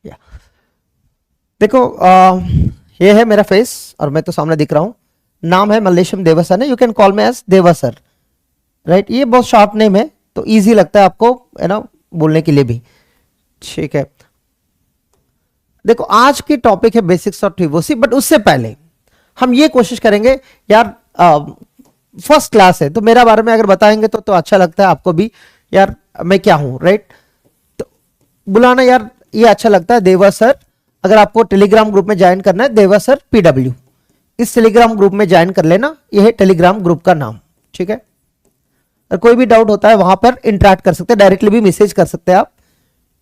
या देखो ये है मेरा फेस और मैं तो सामने दिख रहा हूँ। नाम है मल्लेशम देवासर है, you can call me as Devasar, right. ये बहुत शॉर्ट नेम है तो इजी लगता है आपको, है ना, बोलने के लिए भी। ठीक है, देखो आज की टॉपिक है बेसिक्स ऑफ टिवोसी, बट उससे पहले हम ये कोशिश करेंगे यार, फर्स्ट क्लास है तो मेरा बारे में अगर बताएंगे तो अच्छा लगता है आपको भी, यार मैं क्या हूं, राइट। तो बुलाना यार ये अच्छा लगता है, देवा सर। अगर आपको टेलीग्राम ग्रुप में ज्वाइन करना है, देवा सर PW, इस टेलीग्राम ग्रुप में ज्वाइन कर लेना, ये है टेलीग्राम ग्रुप का नाम। ठीक है, और कोई भी डाउट होता है वहां पर इंटरेक्ट कर सकते हैं, डायरेक्टली भी मैसेज कर सकते हैं आप।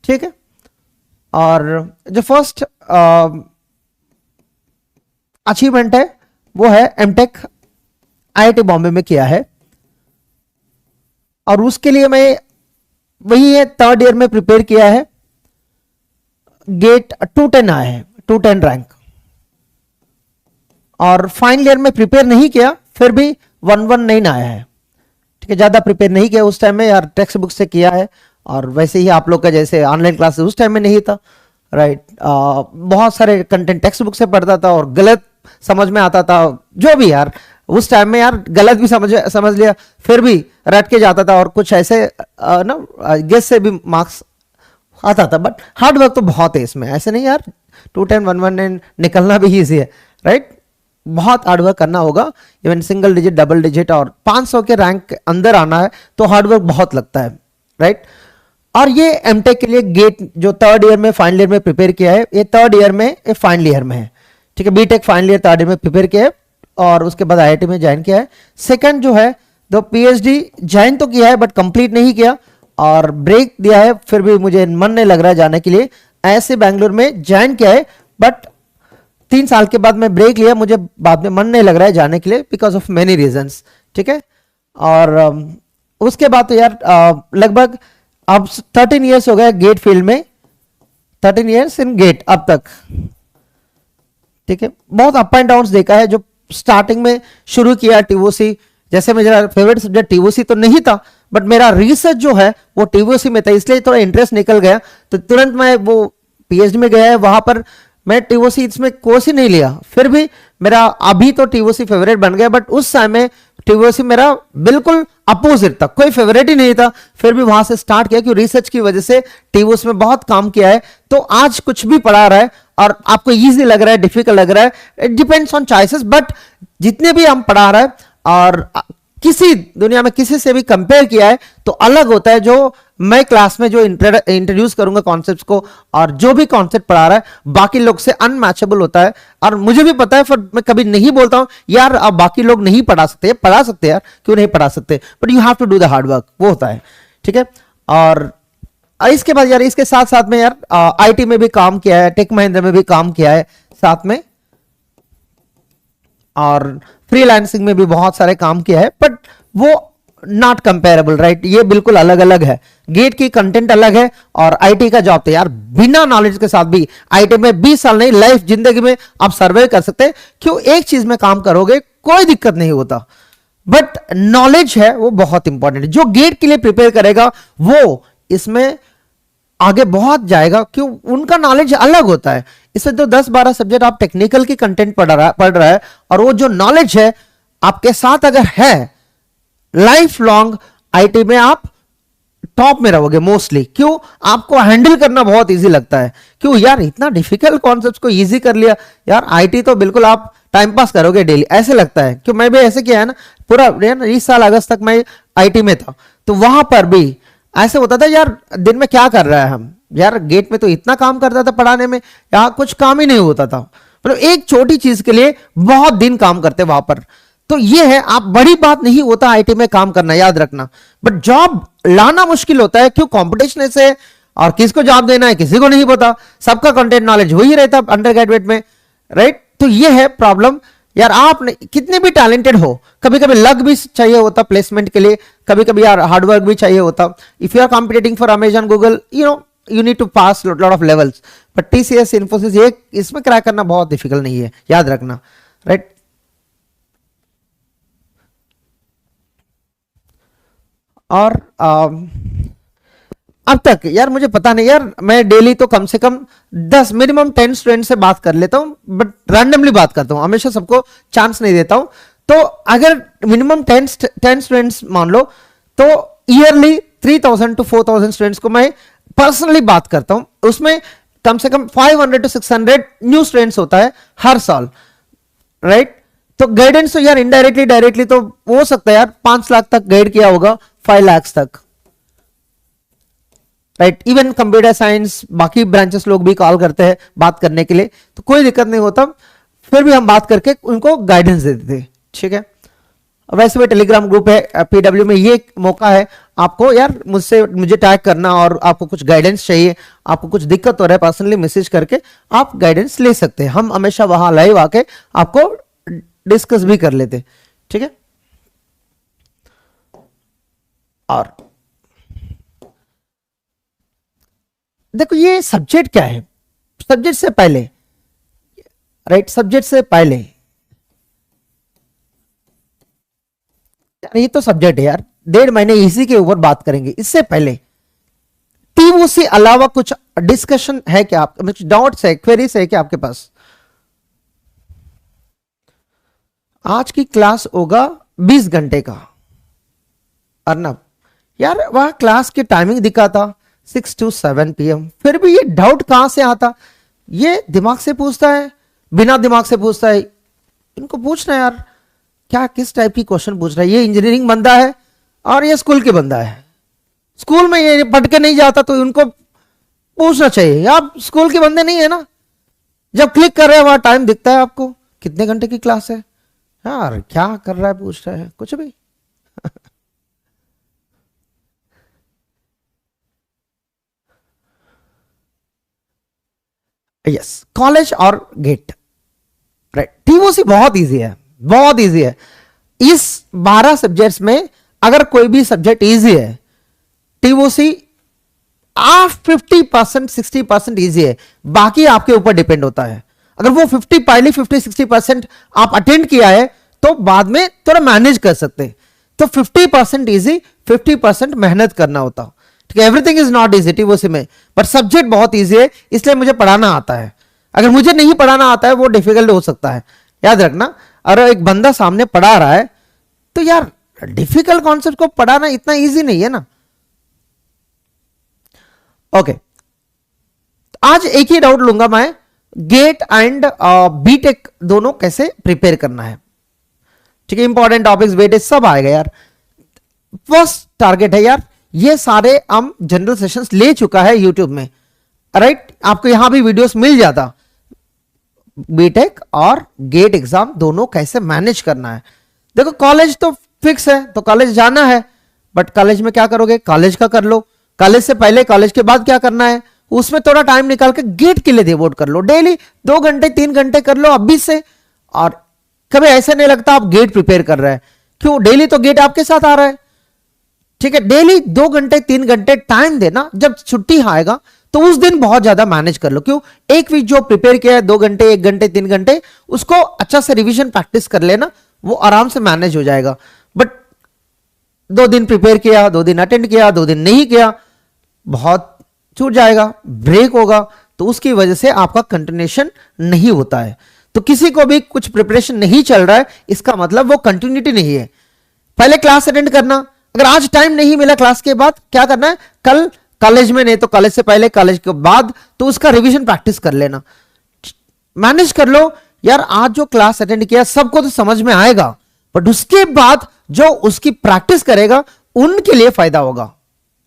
ठीक है, और जो फर्स्ट अचीवमेंट है वो है एमटेक IIT बॉम्बे में किया है, और उसके लिए मैं वही है, थर्ड ईयर में प्रिपेयर किया है। गेट 210 आया है, 210 रैंक, और फाइनल ईयर में प्रिपेयर नहीं किया, फिर भी 119 आया है। ठीक है, ज्यादा प्रिपेयर नहीं किया उस टाइम में यार, टेक्स्ट बुक से किया है, और वैसे ही आप लोग का जैसे ऑनलाइन क्लासेस उस टाइम में नहीं था, राइट। बहुत सारे कंटेंट टेक्स्ट बुक से पढ़ता था और गलत समझ में आता था, जो भी यार उस टाइम में यार गलत भी समझ लिया, फिर भी रट के जाता था, और कुछ ऐसे ना गेस से भी मार्क्स आता था। बट हार्ड वर्क तो बहुत है इसमें, ऐसे नहीं यार 210 119 निकलना भी ईजी है, राइट। बहुत हार्ड वर्क करना होगा, even single digit double digit और 500 के रैंक के अंदर आना है तो हार्ड वर्क बहुत लगता है, राइट। और ये एमटेक के लिए गेट जो थर्ड ईयर में फाइनल ईयर में प्रिपेयर किया है, ये थर्ड ईयर में, ये फाइनल ईयर में है। ठीक है, BTech final year third year में प्रिपेयर किया है, और उसके बाद IIT में ज्वाइन किया है। सेकंड जो है तो PhD ज्वाइन तो किया है बट कंप्लीट नहीं किया, और ब्रेक दिया है, फिर भी मुझे मन नहीं लग रहा है जाने के लिए, ऐसे बैंगलोर में ज्वाइन किया है, बट 3 साल के बाद मैं ब्रेक लिया, मुझे बाद में मन नहीं लग रहा है जाने के लिए बिकॉज ऑफ मेनी रीजंस। ठीक है, और उसके बाद तो यार लगभग अब 13 ईयर्स हो गए गेट फील्ड में, 13 ईयर्स इन गेट अब तक। ठीक है, बहुत अप एंड डाउन देखा है। जो स्टार्टिंग में शुरू किया टीओसी, जैसे मेरा फेवरेट सब्जेक्ट टीओसी तो नहीं था, बट मेरा रिसर्च जो है वो टीओसी में था, इसलिए थोड़ा इंटरेस्ट निकल गया, तो तुरंत मैं वो PhD में गया है, वहां पर मैं टीओसी इसमें कोर्स ही नहीं लिया, फिर भी मेरा अभी तो टीओसी फेवरेट बन गया, बट उस समय में टीओसी मेरा बिल्कुल अपोजिट था, कोई फेवरेट ही नहीं था, फिर भी वहां से स्टार्ट किया क्योंकि रिसर्च की वजह से टीओसी में बहुत काम किया है। तो आज कुछ भी पढ़ा रहा है और आपको इजी लग रहा है, डिफिकल्ट लग रहा है, it depends on choices, but जितने भी हम पढ़ा रहा है और किसी दुनिया में किसी से भी कंपेयर किया है तो अलग होता है। जो मैं क्लास में जो इंट्रोड्यूस करूंगा कॉन्सेप्ट्स को, और जो भी कॉन्सेप्ट पढ़ा रहा है बाकी लोग से अनमैचेबल होता है, और मुझे भी पता है, फिर मैं कभी नहीं बोलता हूं यार अब बाकी लोग नहीं पढ़ा सकते, पढ़ा सकते यार, क्यों नहीं पढ़ा सकते, but you have to do the hard work, वो होता है। ठीक है, और इसके बाद यार इसके साथ साथ में यार IT में भी काम किया है, टेक महिंद्रा में भी काम किया है साथ में, और फ्रीलांसिंग में भी बहुत सारे काम किया है, बट वो नॉट कंपेरेबल, राइट। ये बिल्कुल अलग अलग है, गेट की कंटेंट अलग है और IT का जॉब तो यार बिना नॉलेज के साथ भी IT में 20 साल नहीं, लाइफ जिंदगी में आप सर्वे कर सकते हैं। क्यों, एक चीज में काम करोगे कोई दिक्कत नहीं होता, बट नॉलेज है वो बहुत इंपॉर्टेंट है। जो गेट के लिए प्रिपेयर करेगा वो इसमें आगे बहुत जाएगा, क्यों, उनका नॉलेज अलग होता है। इससे तो 10-12 सब्जेक्ट आप टेक्निकल की कंटेंट पढ़ रहा है, और वो जो नॉलेज है आपके साथ अगर है, लाइफ लॉन्ग IT में आप टॉप में रहोगे मोस्टली। क्यों, आपको हैंडल करना बहुत इजी लगता है। क्यों यार, इतना डिफिकल्ट कॉन्सेप्ट्स को इजी कर लिया यार, IT तो बिल्कुल आप टाइम पास करोगे डेली, ऐसे लगता है। क्यों, मैं भी ऐसे किया है ना, पूरा 20 साल अगस्त तक मैं IT में था, तो वहां पर भी ऐसे होता था यार, दिन में क्या कर रहा है हम यार, गेट में तो इतना काम करता था पढ़ाने में, यहां कुछ काम ही नहीं होता था, मतलब एक छोटी चीज के लिए बहुत दिन काम करते वहां पर। तो ये है, आप बड़ी बात नहीं होता IT में काम करना, याद रखना, बट जॉब लाना मुश्किल होता है। क्यों, कंपटीशन ऐसे है, और किसको जॉब देना है किसी को नहीं पता, सबका कंटेंट नॉलेज वही रहता अंडर ग्रेजुएट में, राइट। तो ये है प्रॉब्लम यार, आप कितने भी टैलेंटेड हो, कभी कभी लक भी चाहिए होता प्लेसमेंट के लिए, कभी कभी यार हार्डवर्क भी चाहिए होता। If you are competing for Amazon, Google, you need to pass lot of levels, but TCS, Infosys, ये इसमें क्रैक करना बहुत डिफिकल्ट नहीं है, याद रखना, राइट। और अब तक यार मुझे पता नहीं यार, मैं डेली तो कम से कम 10 मिनिमम 10 स्टूडेंट से बात कर लेता हूं, बट रैंडमली बात करता हूं, हमेशा सबको चांस नहीं देता हूं। तो अगर मिनिमम 10 स्टूडेंट्स मान लो, तो ईयरली 3000 to 4000 स्टूडेंट्स को मैं पर्सनली बात करता हूं। उसमें कम से कम 500 to 600 न्यू स्टूडेंट्स होता है हर साल, राइट। तो गाइडेंस तो यार इनडायरेक्टली डायरेक्टली तो हो सकता है यार 5 लाख तक गाइड किया होगा, 5 लाख तक, राइट। इवन कंप्यूटर साइंस बाकी ब्रांचेस लोग भी कॉल करते हैं बात करने के लिए, तो कोई दिक्कत नहीं होता, फिर भी हम बात करके उनको गाइडेंस दे देते हैं, ठीक है। वैसे भी टेलीग्राम ग्रुप है पीडब्ल्यू में, ये मौका है आपको यार मुझे टैग करना, और आपको कुछ गाइडेंस चाहिए, आपको कुछ दिक्कत हो रहा है, पर्सनली मैसेज करके आप गाइडेंस ले सकते हैं। हम हमेशा वहां लाइव आके आपको डिस्कस भी कर लेते, ठीक है। और देखो ये सब्जेक्ट क्या है, सब्जेक्ट से पहले, राइट, सब्जेक्ट से पहले यार ये तो सब्जेक्ट है यार, 1.5 महीने इसी के ऊपर बात करेंगे। इससे पहले टीओसी अलावा कुछ डिस्कशन है क्या, आप कुछ डाउट्स है, क्वेरीज है क्या आपके पास? आज की क्लास होगा 20 घंटे का। अर्नब यार वह क्लास की टाइमिंग दिखा था 6 to 7 PM, फिर भी ये डाउट कहां से आता? ये दिमाग से पूछता है, बिना दिमाग से पूछता है? इनको पूछना है यार, क्या किस टाइप की क्वेश्चन पूछ रहा है? ये इंजीनियरिंग बंदा है और ये स्कूल के बंदा है, स्कूल में ये पढ़ के नहीं जाता, तो इनको पूछना चाहिए। आप स्कूल के बंदे नहीं है ना, जब क्लिक कर रहे हैं वहां टाइम दिखता है आपको कितने घंटे की क्लास है। यार क्या कर रहा है, पूछ रहा है कुछ भी। यस, कॉलेज और गेट, राइट। टीओसी बहुत इजी है, बहुत इजी है। इस 12 सब्जेक्ट्स में अगर कोई भी सब्जेक्ट इजी है, टीओसी आप 50% 60% इजी है, बाकी आपके ऊपर डिपेंड होता है। अगर वो 50-60% आप अटेंड किया है तो बाद में थोड़ा मैनेज कर सकते हैं। तो 50% इजी, 50% मेहनत करना होता, ठीक है। Everything is not easy TOC में, पर सब्जेक्ट बहुत इजी है, इसलिए मुझे पढ़ाना आता है। अगर मुझे नहीं पढ़ाना आता है वो डिफिकल्ट हो सकता है, याद रखना। अगर एक बंदा सामने पढ़ा रहा है तो यार डिफिकल्ट कॉन्सेप्ट को पढ़ाना इतना इजी नहीं है ना। ओके, आज एक ही डाउट लूंगा मैं, गेट एंड बीटेक दोनों कैसे प्रिपेयर करना है, ठीक है। इंपॉर्टेंट टॉपिक्स वेटेज सब आएगा यार। फर्स्ट टारगेट है यार, ये सारे हम जनरल सेशंस ले चुका है यूट्यूब में, राइट। आपको यहां भी वीडियोस मिल जाता, बीटेक और गेट एग्जाम दोनों कैसे मैनेज करना है। देखो कॉलेज तो फिक्स है, तो कॉलेज जाना है, बट कॉलेज में क्या करोगे, कॉलेज का कर लो। कॉलेज से पहले, कॉलेज के बाद क्या करना है, उसमें थोड़ा टाइम निकाल के गेट के लिए डिवोट कर लो। डेली 2 घंटे 3 घंटे कर लो अभी से। और कभी ऐसा नहीं लगता आप गेट प्रिपेयर कर रहे हैं, क्यों? डेली तो गेट आपके साथ आ रहा है, ठीक है। डेली 2 घंटे 3 घंटे टाइम देना, जब छुट्टी आएगा तो उस दिन बहुत ज्यादा मैनेज कर लो। क्यों? एक वीक जो प्रिपेयर किया है 2 घंटे 1 घंटे 3 घंटे, उसको अच्छा से रिवीजन प्रैक्टिस कर लेना, वो आराम से मैनेज हो जाएगा। बट 2 दिन प्रिपेयर किया, 2 दिन अटेंड किया, 2 दिन नहीं किया, बहुत छूट जाएगा, ब्रेक होगा, तो उसकी वजह से आपका कंटिन्यूएशन नहीं होता है। तो किसी को भी कुछ प्रिपरेशन नहीं चल रहा है, इसका मतलब वो कंटिन्यूटी नहीं है। पहले क्लास अटेंड करना, अगर आज टाइम नहीं मिला क्लास के बाद क्या करना है, कल कॉलेज में, नहीं तो कॉलेज से पहले कॉलेज के बाद, तो उसका रिवीजन प्रैक्टिस कर लेना, मैनेज कर लो यार। आज जो क्लास अटेंड किया सबको तो समझ में आएगा, बट उसके बाद जो उसकी प्रैक्टिस करेगा उनके लिए फायदा होगा,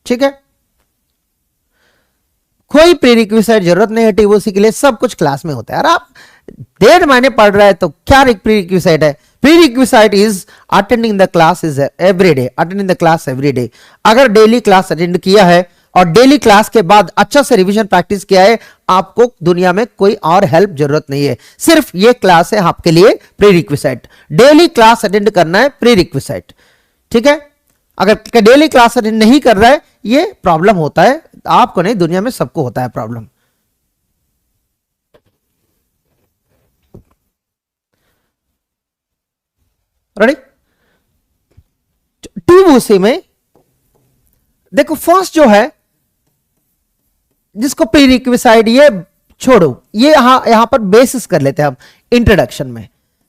ठीक है। कोई प्रीरिक्विजिट जरूरत नहीं है टीओसी के लिए, सब कुछ क्लास में होता है। यार आप 1.5 महीने पढ़ रहा है तो क्या प्रीरिक्विजिट है? Prerequisite is attending the class is every day, attending the class every day. अगर डेली क्लास अटेंड किया है और डेली क्लास के बाद अच्छा से रिवीजन प्रैक्टिस किया है, आपको दुनिया में कोई और हेल्प जरूरत नहीं है, सिर्फ ये क्लास है आपके लिए प्रीरिक्विजिट। डेली क्लास अटेंड करना है प्रीरिक्विजिट, ठीक है। अगर डेली क्लास अटेंड नहीं कर रहा है, ये प्रॉब्लम होता है, आपको नहीं दुनिया में सबको होता है प्रॉब्लम। रेडी? टीओसी में देखो फर्स्ट जो है जिसको प्री रिक्विसाइट ये छोड़ो, ये यहां पर बेसिस कर लेते हैं हम इंट्रोडक्शन में।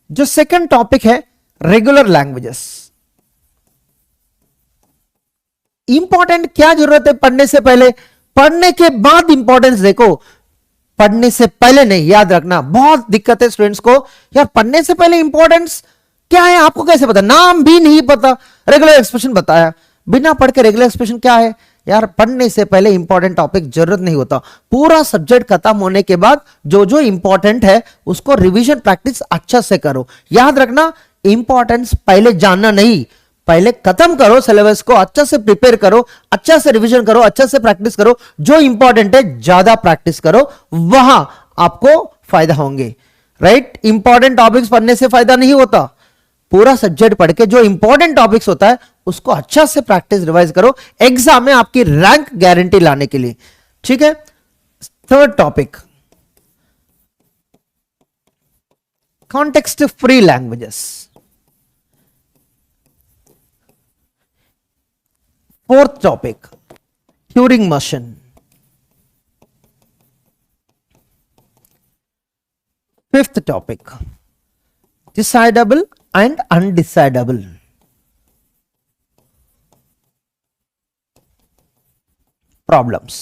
जो सेकंड टॉपिक है रेगुलर लैंग्वेजेस। इंपॉर्टेंट क्या जरूरत है पढ़ने से पहले, पढ़ने के बाद इंपॉर्टेंस देखो, पढ़ने से पहले नहीं। याद रखना बहुत दिक्कत है स्टूडेंट्स को, यार पढ़ने से पहले इंपॉर्टेंस क्या है आपको कैसे पता, नाम भी नहीं पता, रेगुलर एक्सप्रेशन बताया, बिना पढ़ के रेगुलर एक्सप्रेशन क्या है। यार पढ़ने से पहले इंपॉर्टेंट टॉपिक जरूरत नहीं होता, पूरा सब्जेक्ट खत्म होने के बाद जो जो इंपॉर्टेंट है उसको रिवीजन प्रैक्टिस अच्छा से करो। याद रखना इंपॉर्टेंस पहले जानना नहीं, पहले खत्म करो सिलेबस को, अच्छा से प्रिपेयर करो, अच्छा से रिवीजन करो, अच्छा से प्रैक्टिस करो, जो इंपॉर्टेंट है ज्यादा प्रैक्टिस करो, वहां आपको फायदा होंगे। राइट, इंपॉर्टेंट टॉपिक्स पढ़ने से फायदा नहीं होता, पूरा सब्जेक्ट पढ़ के जो इंपॉर्टेंट टॉपिक्स होता है उसको अच्छा से प्रैक्टिस रिवाइज करो एग्जाम में आपकी रैंक गारंटी लाने के लिए। ठीक है, third topic context free languages. Fourth topic Turing motion. Fifth topic decidable and undecidable. Problems.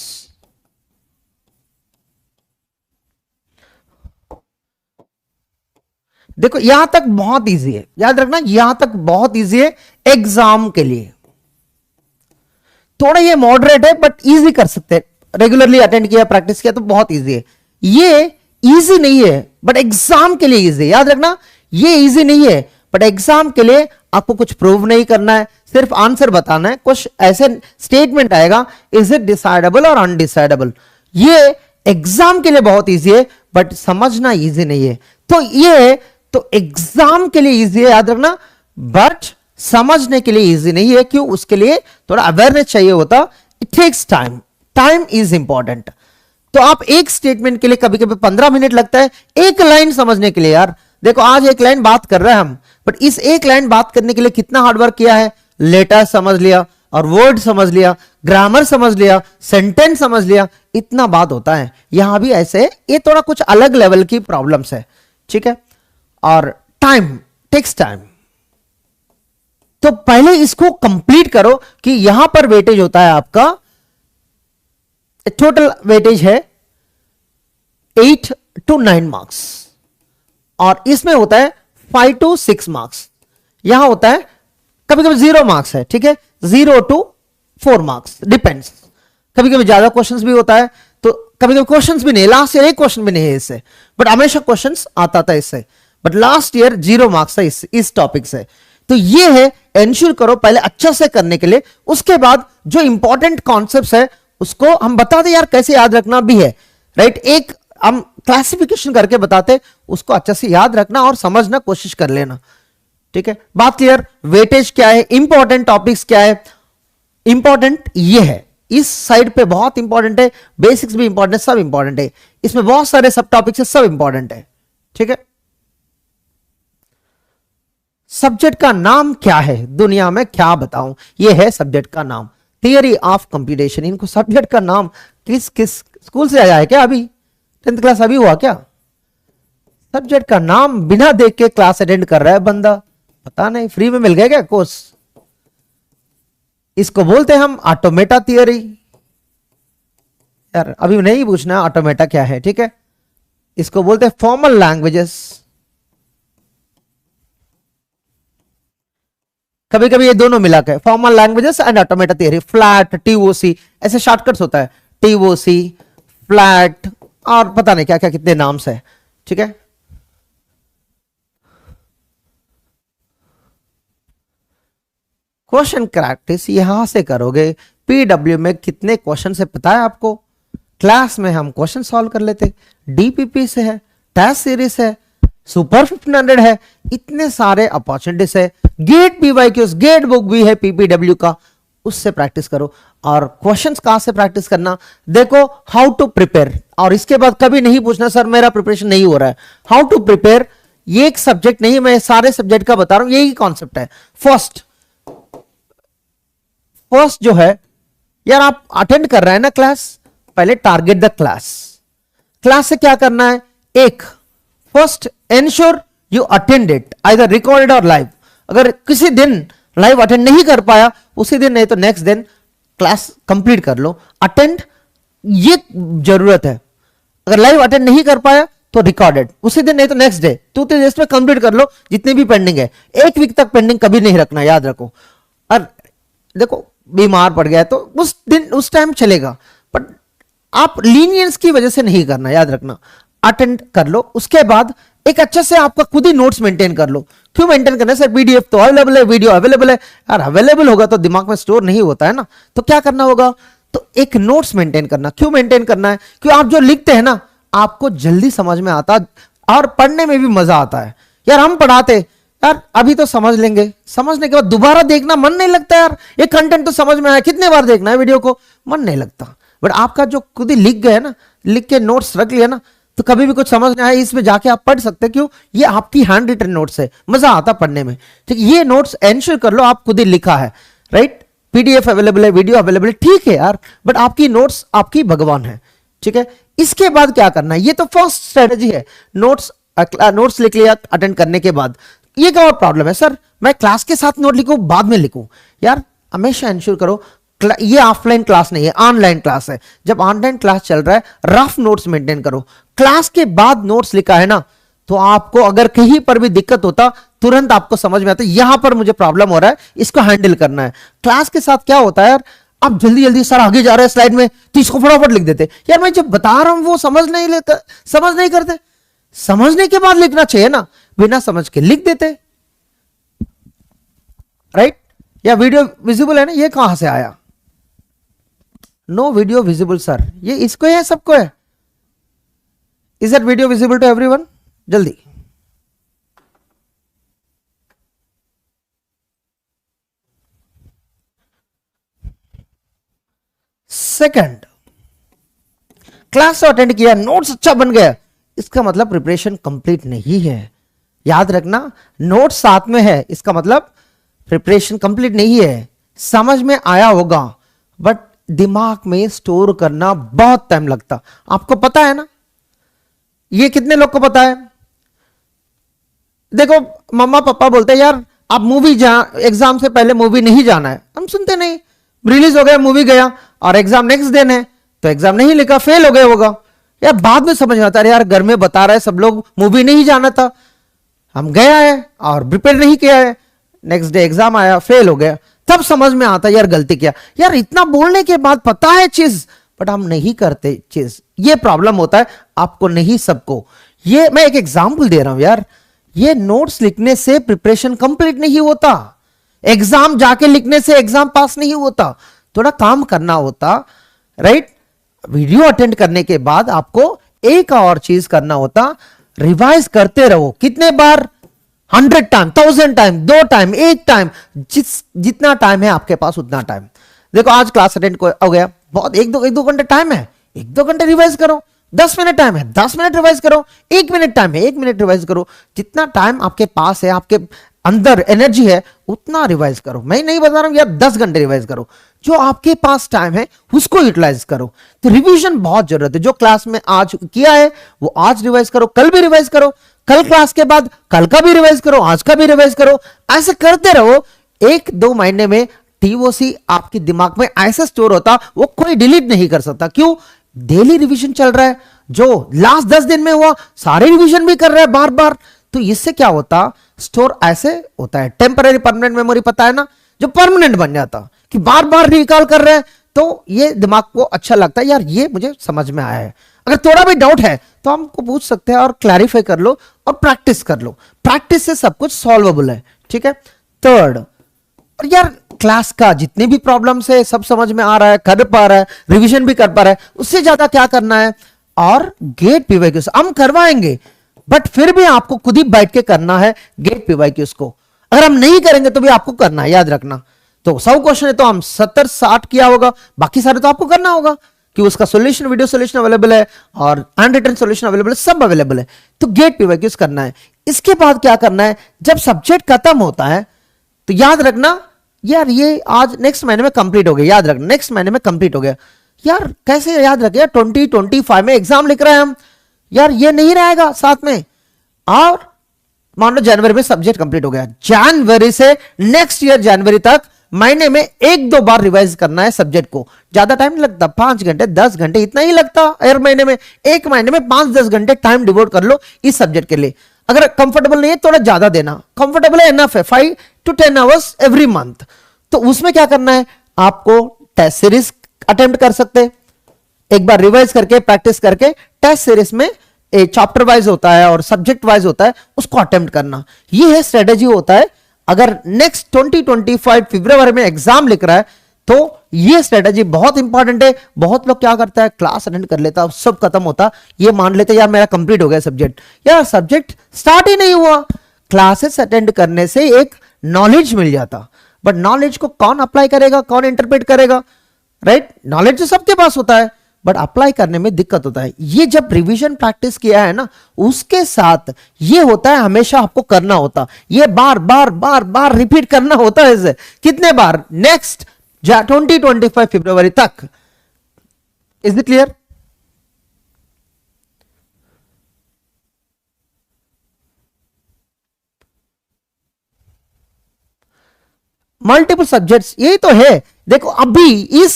देखो यहां तक बहुत इजी है, याद रखना यहां तक बहुत इजी है एग्जाम के लिए। थोड़ा ये मॉडरेट है बट इजी कर सकते हैं, रेगुलरली अटेंड किया प्रैक्टिस किया तो बहुत इजी है। ये इजी नहीं है बट एग्जाम के लिए इजी। याद रखना ये इजी नहीं है बट एग्जाम के लिए आपको कुछ प्रूव नहीं करना है, सिर्फ आंसर बताना है। कुछ ऐसे स्टेटमेंट आएगा, इज इट डिसाइडेबल और अनडिसाइडेबल। ये एग्जाम के लिए बहुत इजी है बट समझना इजी नहीं है। तो ये तो एग्जाम के लिए इजी है याद रखना, बट समझने के लिए इजी नहीं है। क्यों? उसके लिए थोड़ा अवेयरनेस चाहिए होता। It takes time, time is important. तो आप एक स्टेटमेंट के लिए कभी कभी 15 मिनट लगता है एक लाइन समझने के लिए। यार देखो आज एक लाइन बात कर रहे हैं हम, बट इस एक लाइन बात करने के लिए कितना हार्डवर्क किया है। लेटर समझ लिया और वर्ड समझ लिया, ग्रामर समझ लिया, सेंटेंस समझ लिया, इतना बात होता है। यहां भी ऐसे ये थोड़ा कुछ अलग लेवल की प्रॉब्लम्स है। ठीक है, और टाइम टेक्स टाइम। तो पहले इसको कंप्लीट करो कि यहां पर वेटेज होता है आपका, टोटल वेटेज है 8 to 9 मार्क्स और इसमें होता है 5 to 6 मार्क्स। यहां होता है कभी कभी 0 मार्क्स है। ठीक है, 0 to 4 मार्क्स डिपेंड्स। कभी कभी ज्यादा क्वेश्चंस भी होता है, तो कभी कभी क्वेश्चंस भी नहीं, लास्ट ईयर एक क्वेश्चन भी नहीं है इससे, बट हमेशा क्वेश्चंस आता था इससे, बट लास्ट ईयर 0 मार्क्स है इस टॉपिक से। तो ये है, एंश्योर करो पहले अच्छा से करने के लिए, उसके बाद जो इंपॉर्टेंट कॉन्सेप्ट्स है उसको हम बताते यार कैसे याद रखना भी है। राइट, एक हम क्लासिफिकेशन करके बताते, उसको अच्छे से याद रखना और समझना कोशिश कर लेना। ठीक है, बात क्लियर। वेटेज क्या है, इंपॉर्टेंट टॉपिक्स क्या है। इंपॉर्टेंट ये है, इस साइड पे बहुत इंपॉर्टेंट है, बेसिक्स भी इंपॉर्टेंट है, सब इंपॉर्टेंट है। इसमें बहुत सारे सब टॉपिक्स है, सब इंपॉर्टेंट है। ठीक है, सब्जेक्ट का नाम क्या है, दुनिया में क्या बताऊं, यह है सब्जेक्ट का नाम, थियरी ऑफ कंप्यूटेशन। इनको सब्जेक्ट का नाम किस किस स्कूल से आया है क्या? अभी 10th क्लास अभी हुआ क्या? सब्जेक्ट का नाम बिना देख के क्लास अटेंड कर रहा है बंदा, पता नहीं फ्री में मिल गया क्या कोर्स। इसको बोलते हैं हम ऑटोमेटा थियरी। यार अभी नहीं पूछना ऑटोमेटा क्या है। ठीक है, इसको बोलते हैं फॉर्मल लैंग्वेजेस। कभी कभी ये दोनों मिला के formal languages and automata theory. Flat, TOC, ऐसे शॉर्टकट्स होता है, टीओसी, फ्लैट और पता नहीं क्या क्या कितने नाम से। ठीक है, क्वेश्चन प्रैक्टिस यहां से करोगे। पीडब्ल्यू में कितने क्वेश्चन से पता है आपको? क्लास में हम क्वेश्चन सॉल्व कर लेते, डीपीपी से है, टेस्ट सीरीज है, सुपर 1500 है, इतने सारे अपॉर्चुनिटीज है। गेट पीवाईक्यूज, गेट बुक भी है पीपीडब्ल्यू का, उससे प्रैक्टिस करो। और क्वेश्चंस कहां से प्रैक्टिस करना, देखो हाउ टू प्रिपेयर। और इसके बाद कभी नहीं पूछना सर मेरा प्रिपरेशन नहीं हो रहा है। हाउ टू प्रिपेयर ये एक सब्जेक्ट नहीं, मैं सारे सब्जेक्ट का बता रहा हूं, यही कॉन्सेप्ट है। फर्स्ट जो है, यार आप अटेंड कर रहे हैं ना क्लास, पहले टारगेट द क्लास। क्लास से क्या करना है, एक first ensure you attend it either recorded और लाइव। अगर किसी दिन लाइव अटेंड नहीं कर पाया, उसी दिन नहीं तो नेक्स्ट दिन क्लास कंप्लीट कर लो। अटेंड ये जरूरत है, अगर लाइव अटेंड नहीं कर पाया तो रिकॉर्डेड उसी दिन नहीं तो नेक्स्ट डे, 2-3 डेज में कंप्लीट कर लो जितनी भी पेंडिंग है। एक वीक तक पेंडिंग कभी नहीं रखना, याद रखो। और देखो बीमार पड़ गया है तो उस दिन उस टाइम चलेगा, बट आप लीनियंस की वजह से नहीं करना, याद रखना। अटेंड कर लो, उसके बाद एक अच्छे से आपका खुद ही नोट्स मेंटेन कर लो। क्यों मेंटेन करना है सर, पीडीएफ तो अवेलेबल है, वीडियो अवेलेबल है। यार अवेलेबल होगा तो दिमाग में स्टोर नहीं होता है ना, तो क्या करना होगा, तो एक नोट्स मेंटेन करना। क्यों मेंटेन करना है, क्यों आप जो लिखते हैं ना आपको जल्दी समझ में आता और पढ़ने में भी मजा आता है। यार हम पढ़ाते यार अभी तो समझ लेंगे, समझने के बाद दोबारा देखना मन नहीं लगता। यार ये कंटेंट तो समझ में आया, कितने बार देखना है वीडियो को, मन नहीं लगता। बट आपका जो खुद ही लिख गए ना, लिख के नोट्स रख लिया ना, तो कभी भी कुछ समझ नहीं आया इसमें जाके आप पढ़ सकते हैं। क्यों, ये आपकी हैंड रिटन नोट्स है, मजा आता पढ़ने में। ठीक, ये नोट्स एंश्योर कर लो आप खुद ही लिखा है, राइट। पीडीएफ अवेलेबल है, वीडियो अवेलेबल है, ठीक है यार, बट आपकी नोट्स आपकी भगवान है। ठीक है, इसके बाद क्या करना है, ये तो फर्स्ट स्ट्रेटेजी है। नोट्स लिख लिया अटेंड करने के बाद। ये क्या और प्रॉब्लम है सर, मैं क्लास के साथ नोट लिखूं बाद में लिखूं। यार हमेशा इंश्योर करो ये ऑफलाइन क्लास नहीं है, ऑनलाइन क्लास है। जब ऑनलाइन क्लास चल रहा है रफ नोट्स मेंटेन करो। क्लास के बाद नोट्स लिखा है ना, तो आपको अगर कहीं पर भी दिक्कत होता तुरंत आपको समझ में आता यहां पर मुझे प्रॉब्लम हो रहा है, इसको हैंडल करना है। क्लास के साथ क्या होता है यार, आप जल्दी जल्दी सर आगे जा रहे हैं स्लाइड में तो इसको फटाफट लिख देते। यार मैं जब बता रहा हूं वो समझ नहीं करते। समझने के बाद लिखना चाहिए ना, बिना समझ के लिख देते, राइट। या वीडियो विजिबल है ना, ये कहां से आया, नो वीडियो विजिबल सर, ये इसको है सबको है। Is that video visible to everyone, जल्दी। सेकंड, क्लास अटेंड किया, नोट्स अच्छा बन गया, इसका मतलब प्रिपरेशन कंप्लीट नहीं है। याद रखना, नोट्स साथ में है इसका मतलब प्रिपरेशन कंप्लीट नहीं है। समझ में आया होगा बट दिमाग में स्टोर करना बहुत टाइम लगता, आपको पता है ना। ये कितने लोग को पता है, देखो मम्मा पापा बोलते हैं यार आप मूवी एग्जाम से पहले मूवी नहीं जाना है, हम सुनते नहीं। रिलीज हो गया, मूवी गया और एग्जाम नेक्स्ट दिन है तो एग्जाम नहीं लिखा, फेल हो गया होगा। यार बाद में समझ में आता है यार घर में बता रहा है सब लोग मूवी नहीं जाना था, हम गया है और प्रिपेयर नहीं किया है, नेक्स्ट डे एग्जाम आया फेल हो गया, तब समझ में आता यार गलती किया। यार इतना बोलने के बाद पता है चीज बट हम नहीं करते चीज, ये प्रॉब्लम होता है आपको नहीं सबको। ये मैं एक एग्जांपल दे रहा हूं यार, ये नोट्स लिखने से प्रिपरेशन कंप्लीट नहीं होता, एग्जाम जाके लिखने से एग्जाम पास नहीं होता, थोड़ा काम करना होता, राइट। वीडियो अटेंड करने के बाद आपको एक और चीज करना होता, रिवाइज करते रहो। कितने बार, 100 टाइम, 1000 टाइम, 2 टाइम, 1 टाइम, जितना टाइम है आपके पास उतना टाइम। देखो आज क्लास अटेंड हो गया, बहुत 1-2 घंटे टाइम है, 1-2 घंटे रिवाइज करो। 10 मिनट टाइम है, 10 मिनट रिवाइज करो। 1 मिनट टाइम है, 1 मिनट रिवाइज करो। जितना टाइम आपके पास है, आपके अंदर एनर्जी है, उतना रिवाइज करो। मैं नहीं बता रहा हूं यार 10 घंटे रिवाइज करो, जो आपके पास टाइम है उसको यूटिलाइज करो। तो रिवीजन बहुत जरूरत है, जो क्लास में आज किया है वो आज रिवाइज करो, कल भी रिवाइज करो, कल क्लास के बाद कल का भी रिवाइज करो, आज का भी रिवाइज करो, ऐसे करते रहो। 1-2 महीने में टीओसी आपके दिमाग में ऐसे स्टोर होता, वो कोई डिलीट नहीं कर सकता। क्यों, डेली रिवीजन चल रहा है, जो लास्ट 10 दिन में हुआ सारे रिवीजन भी कर रहा है बार बार। तो इससे क्या होता, स्टोर ऐसे होता है, टेम्पररी परमानेंट मेमोरी पता है ना, जो परमानेंट बन जाता कि बार बार रिकॉल कर रहे हैं, तो ये दिमाग को अच्छा लगता है यार ये मुझे समझ में आया है। अगर थोड़ा भी डाउट है तो हमको पूछ सकते हैं और क्लैरिफाई कर लो और प्रैक्टिस कर लो, प्रैक्टिस से सब कुछ सॉल्वेबल है। ठीक है। थर्ड, और यार क्लास का जितने भी प्रॉब्लम्स है सब समझ में आ रहा है, कर पा रहा है, रिवीजन भी कर पा रहा है, उससे ज्यादा क्या करना है, और गेट पीवाईक्यूज हम करवाएंगे बट फिर भी आपको खुद ही बैठ के करना है गेट पीवाईक्यूज को। अगर हम नहीं करेंगे तो भी आपको करना है, याद रखना। तो 100 क्वेश्चन है तो हम 70-60 किया होगा, बाकी सारे तो आपको करना होगा कि उसका सॉल्यूशन, वीडियो सॉल्यूशन अवेलेबल है और हैंड रिटन सॉल्यूशन अवेलेबल है, सब अवेलेबल है। तो गेट पीवाईक्यूज करना है। इसके बाद क्या करना है, जब सब्जेक्ट खत्म होता है तो याद रखना यार ये आज नेक्स्ट महीने में कंप्लीट हो गया, याद रखना नेक्स्ट महीने में कंप्लीट हो गया। यार कैसे याद रखे, 2025 में एग्जाम लिख रहे हैं हम, यार ये नहीं रहेगा साथ में। और मान लो जनवरी में सब्जेक्ट कंप्लीट हो गया, जनवरी से नेक्स्ट ईयर जनवरी तक महीने में 1-2 बार रिवाइज करना है सब्जेक्ट को। ज्यादा टाइम नहीं लगता, 5 घंटे 10 घंटे इतना ही लगता हर महीने में। एक महीने में 5-10 घंटे टाइम डिवोट कर लो इस सब्जेक्ट के लिए। अगर कंफर्टेबल नहीं है थोड़ा ज्यादा देना, कंफर्टेबल है इनफ है, 5 to 10 आवर्स एवरी मंथ। तो उसमें क्या करना है, आपको टेस्ट सीरीज अटेम्प्ट कर सकते, एक बार रिवाइज करके प्रैक्टिस करके टेस्ट सीरीज में चैप्टर वाइज होता है और सब्जेक्ट वाइज होता है, उसको अटेम्प्ट करना। ये है स्ट्रेटेजी होता है। अगर नेक्स्ट 2025 फरवरी में एग्जाम लिख रहा है तो ये स्ट्रेटेजी बहुत इंपॉर्टेंट है। बहुत लोग क्या करता है, क्लास अटेंड कर लेता, सब खत्म होता, ये मान लेते यार मेरा कंप्लीट हो गया सब्जेक्ट। यार सब्जेक्ट स्टार्ट ही नहीं हुआ। क्लासेस अटेंड करने से एक नॉलेज मिल जाता, बट नॉलेज को कौन अप्लाई करेगा, कौन इंटरप्रेट करेगा, राइट? नॉलेज तो सबके पास होता है, बट अप्लाई करने में दिक्कत होता है। ये जब रिवीजन प्रैक्टिस किया है ना, उसके साथ ये होता है, हमेशा आपको करना होता, ये बार बार बार बार रिपीट करना होता है। इसे कितने बार, नेक्स्ट 2025 फरवरी तक। Is it clear? Multiple subjects, यही तो है। देखो अभी इस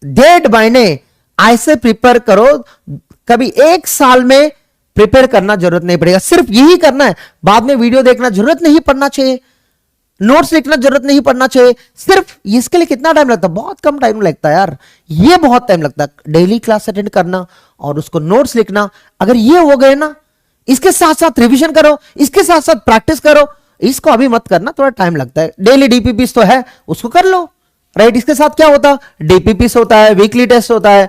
1.5 महीने ऐसे प्रिपेयर करो, कभी 1 साल में प्रिपेयर करना जरूरत नहीं पड़ेगा। सिर्फ यही करना है, बाद में वीडियो देखना जरूरत नहीं पड़ना चाहिए, नोट्स लिखना जरूरत नहीं पड़ना चाहिए। सिर्फ इसके लिए कितना टाइम लगता है, बहुत कम टाइम लगता है यार, ये बहुत टाइम लगता है। डेली क्लास अटेंड करना और उसको नोट्स लिखना, अगर ये हो गए ना, इसके साथ साथ रिवीजन करो, इसके साथ साथ प्रैक्टिस करो, इसको अभी मत करना, थोड़ा टाइम लगता है। डेली डीपीपीस तो है, उसको कर लो, राइट? इसके साथ क्या होता, डीपीपीस होता है, वीकली टेस्ट होता है,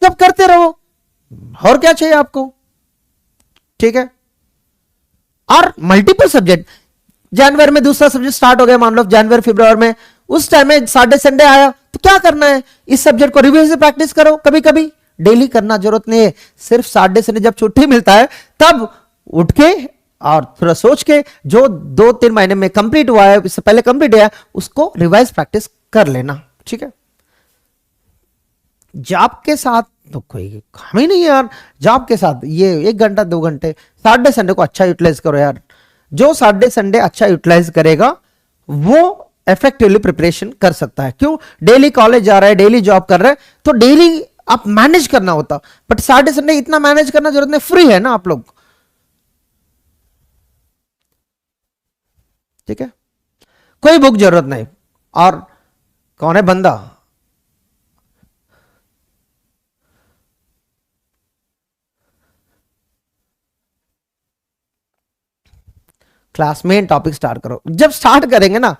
सब करते रहो, और क्या चाहिए आपको, ठीक है? और मल्टीपल सब्जेक्ट, जनवरी में दूसरा सब्जेक्ट स्टार्ट हो गया, मान लो जनवरी फरवरी में, उस टाइम में सैटरडे संडे आया तो क्या करना है, इस सब्जेक्ट को रिवीजन से प्रैक्टिस करो। कभी कभी डेली करना जरूरत नहीं है, सिर्फ सैटरडे संडे जब छुट्टी मिलता है तब उठ के और थोड़ा सोच के जो 2-3 महीने में कंप्लीट हुआ है, इससे पहले कंप्लीट हुआ है, उसको रिवाइज प्रैक्टिस कर लेना, ठीक है? जॉब के साथ तो कोई काम ही नहीं है यार, जॉब के साथ ये 1 घंटा 2 घंटे, सैटरडे संडे को अच्छा यूटिलाइज करो यार। जो सैटरडे संडे अच्छा यूटिलाइज करेगा वो इफेक्टिवली प्रिपरेशन कर सकता है। क्यों? डेली कॉलेज जा रहा है, डेली जॉब कर रहा है, तो डेली आप मैनेज करना होता, बट सैटरडे संडे इतना मैनेज करना जरूरत नहीं, फ्री है ना आप लोग, ठीक है? कोई बुक जरूरत नहीं। और कौन है बंदा, क्लास में टॉपिक स्टार्ट करो। जब स्टार्ट करेंगे ना,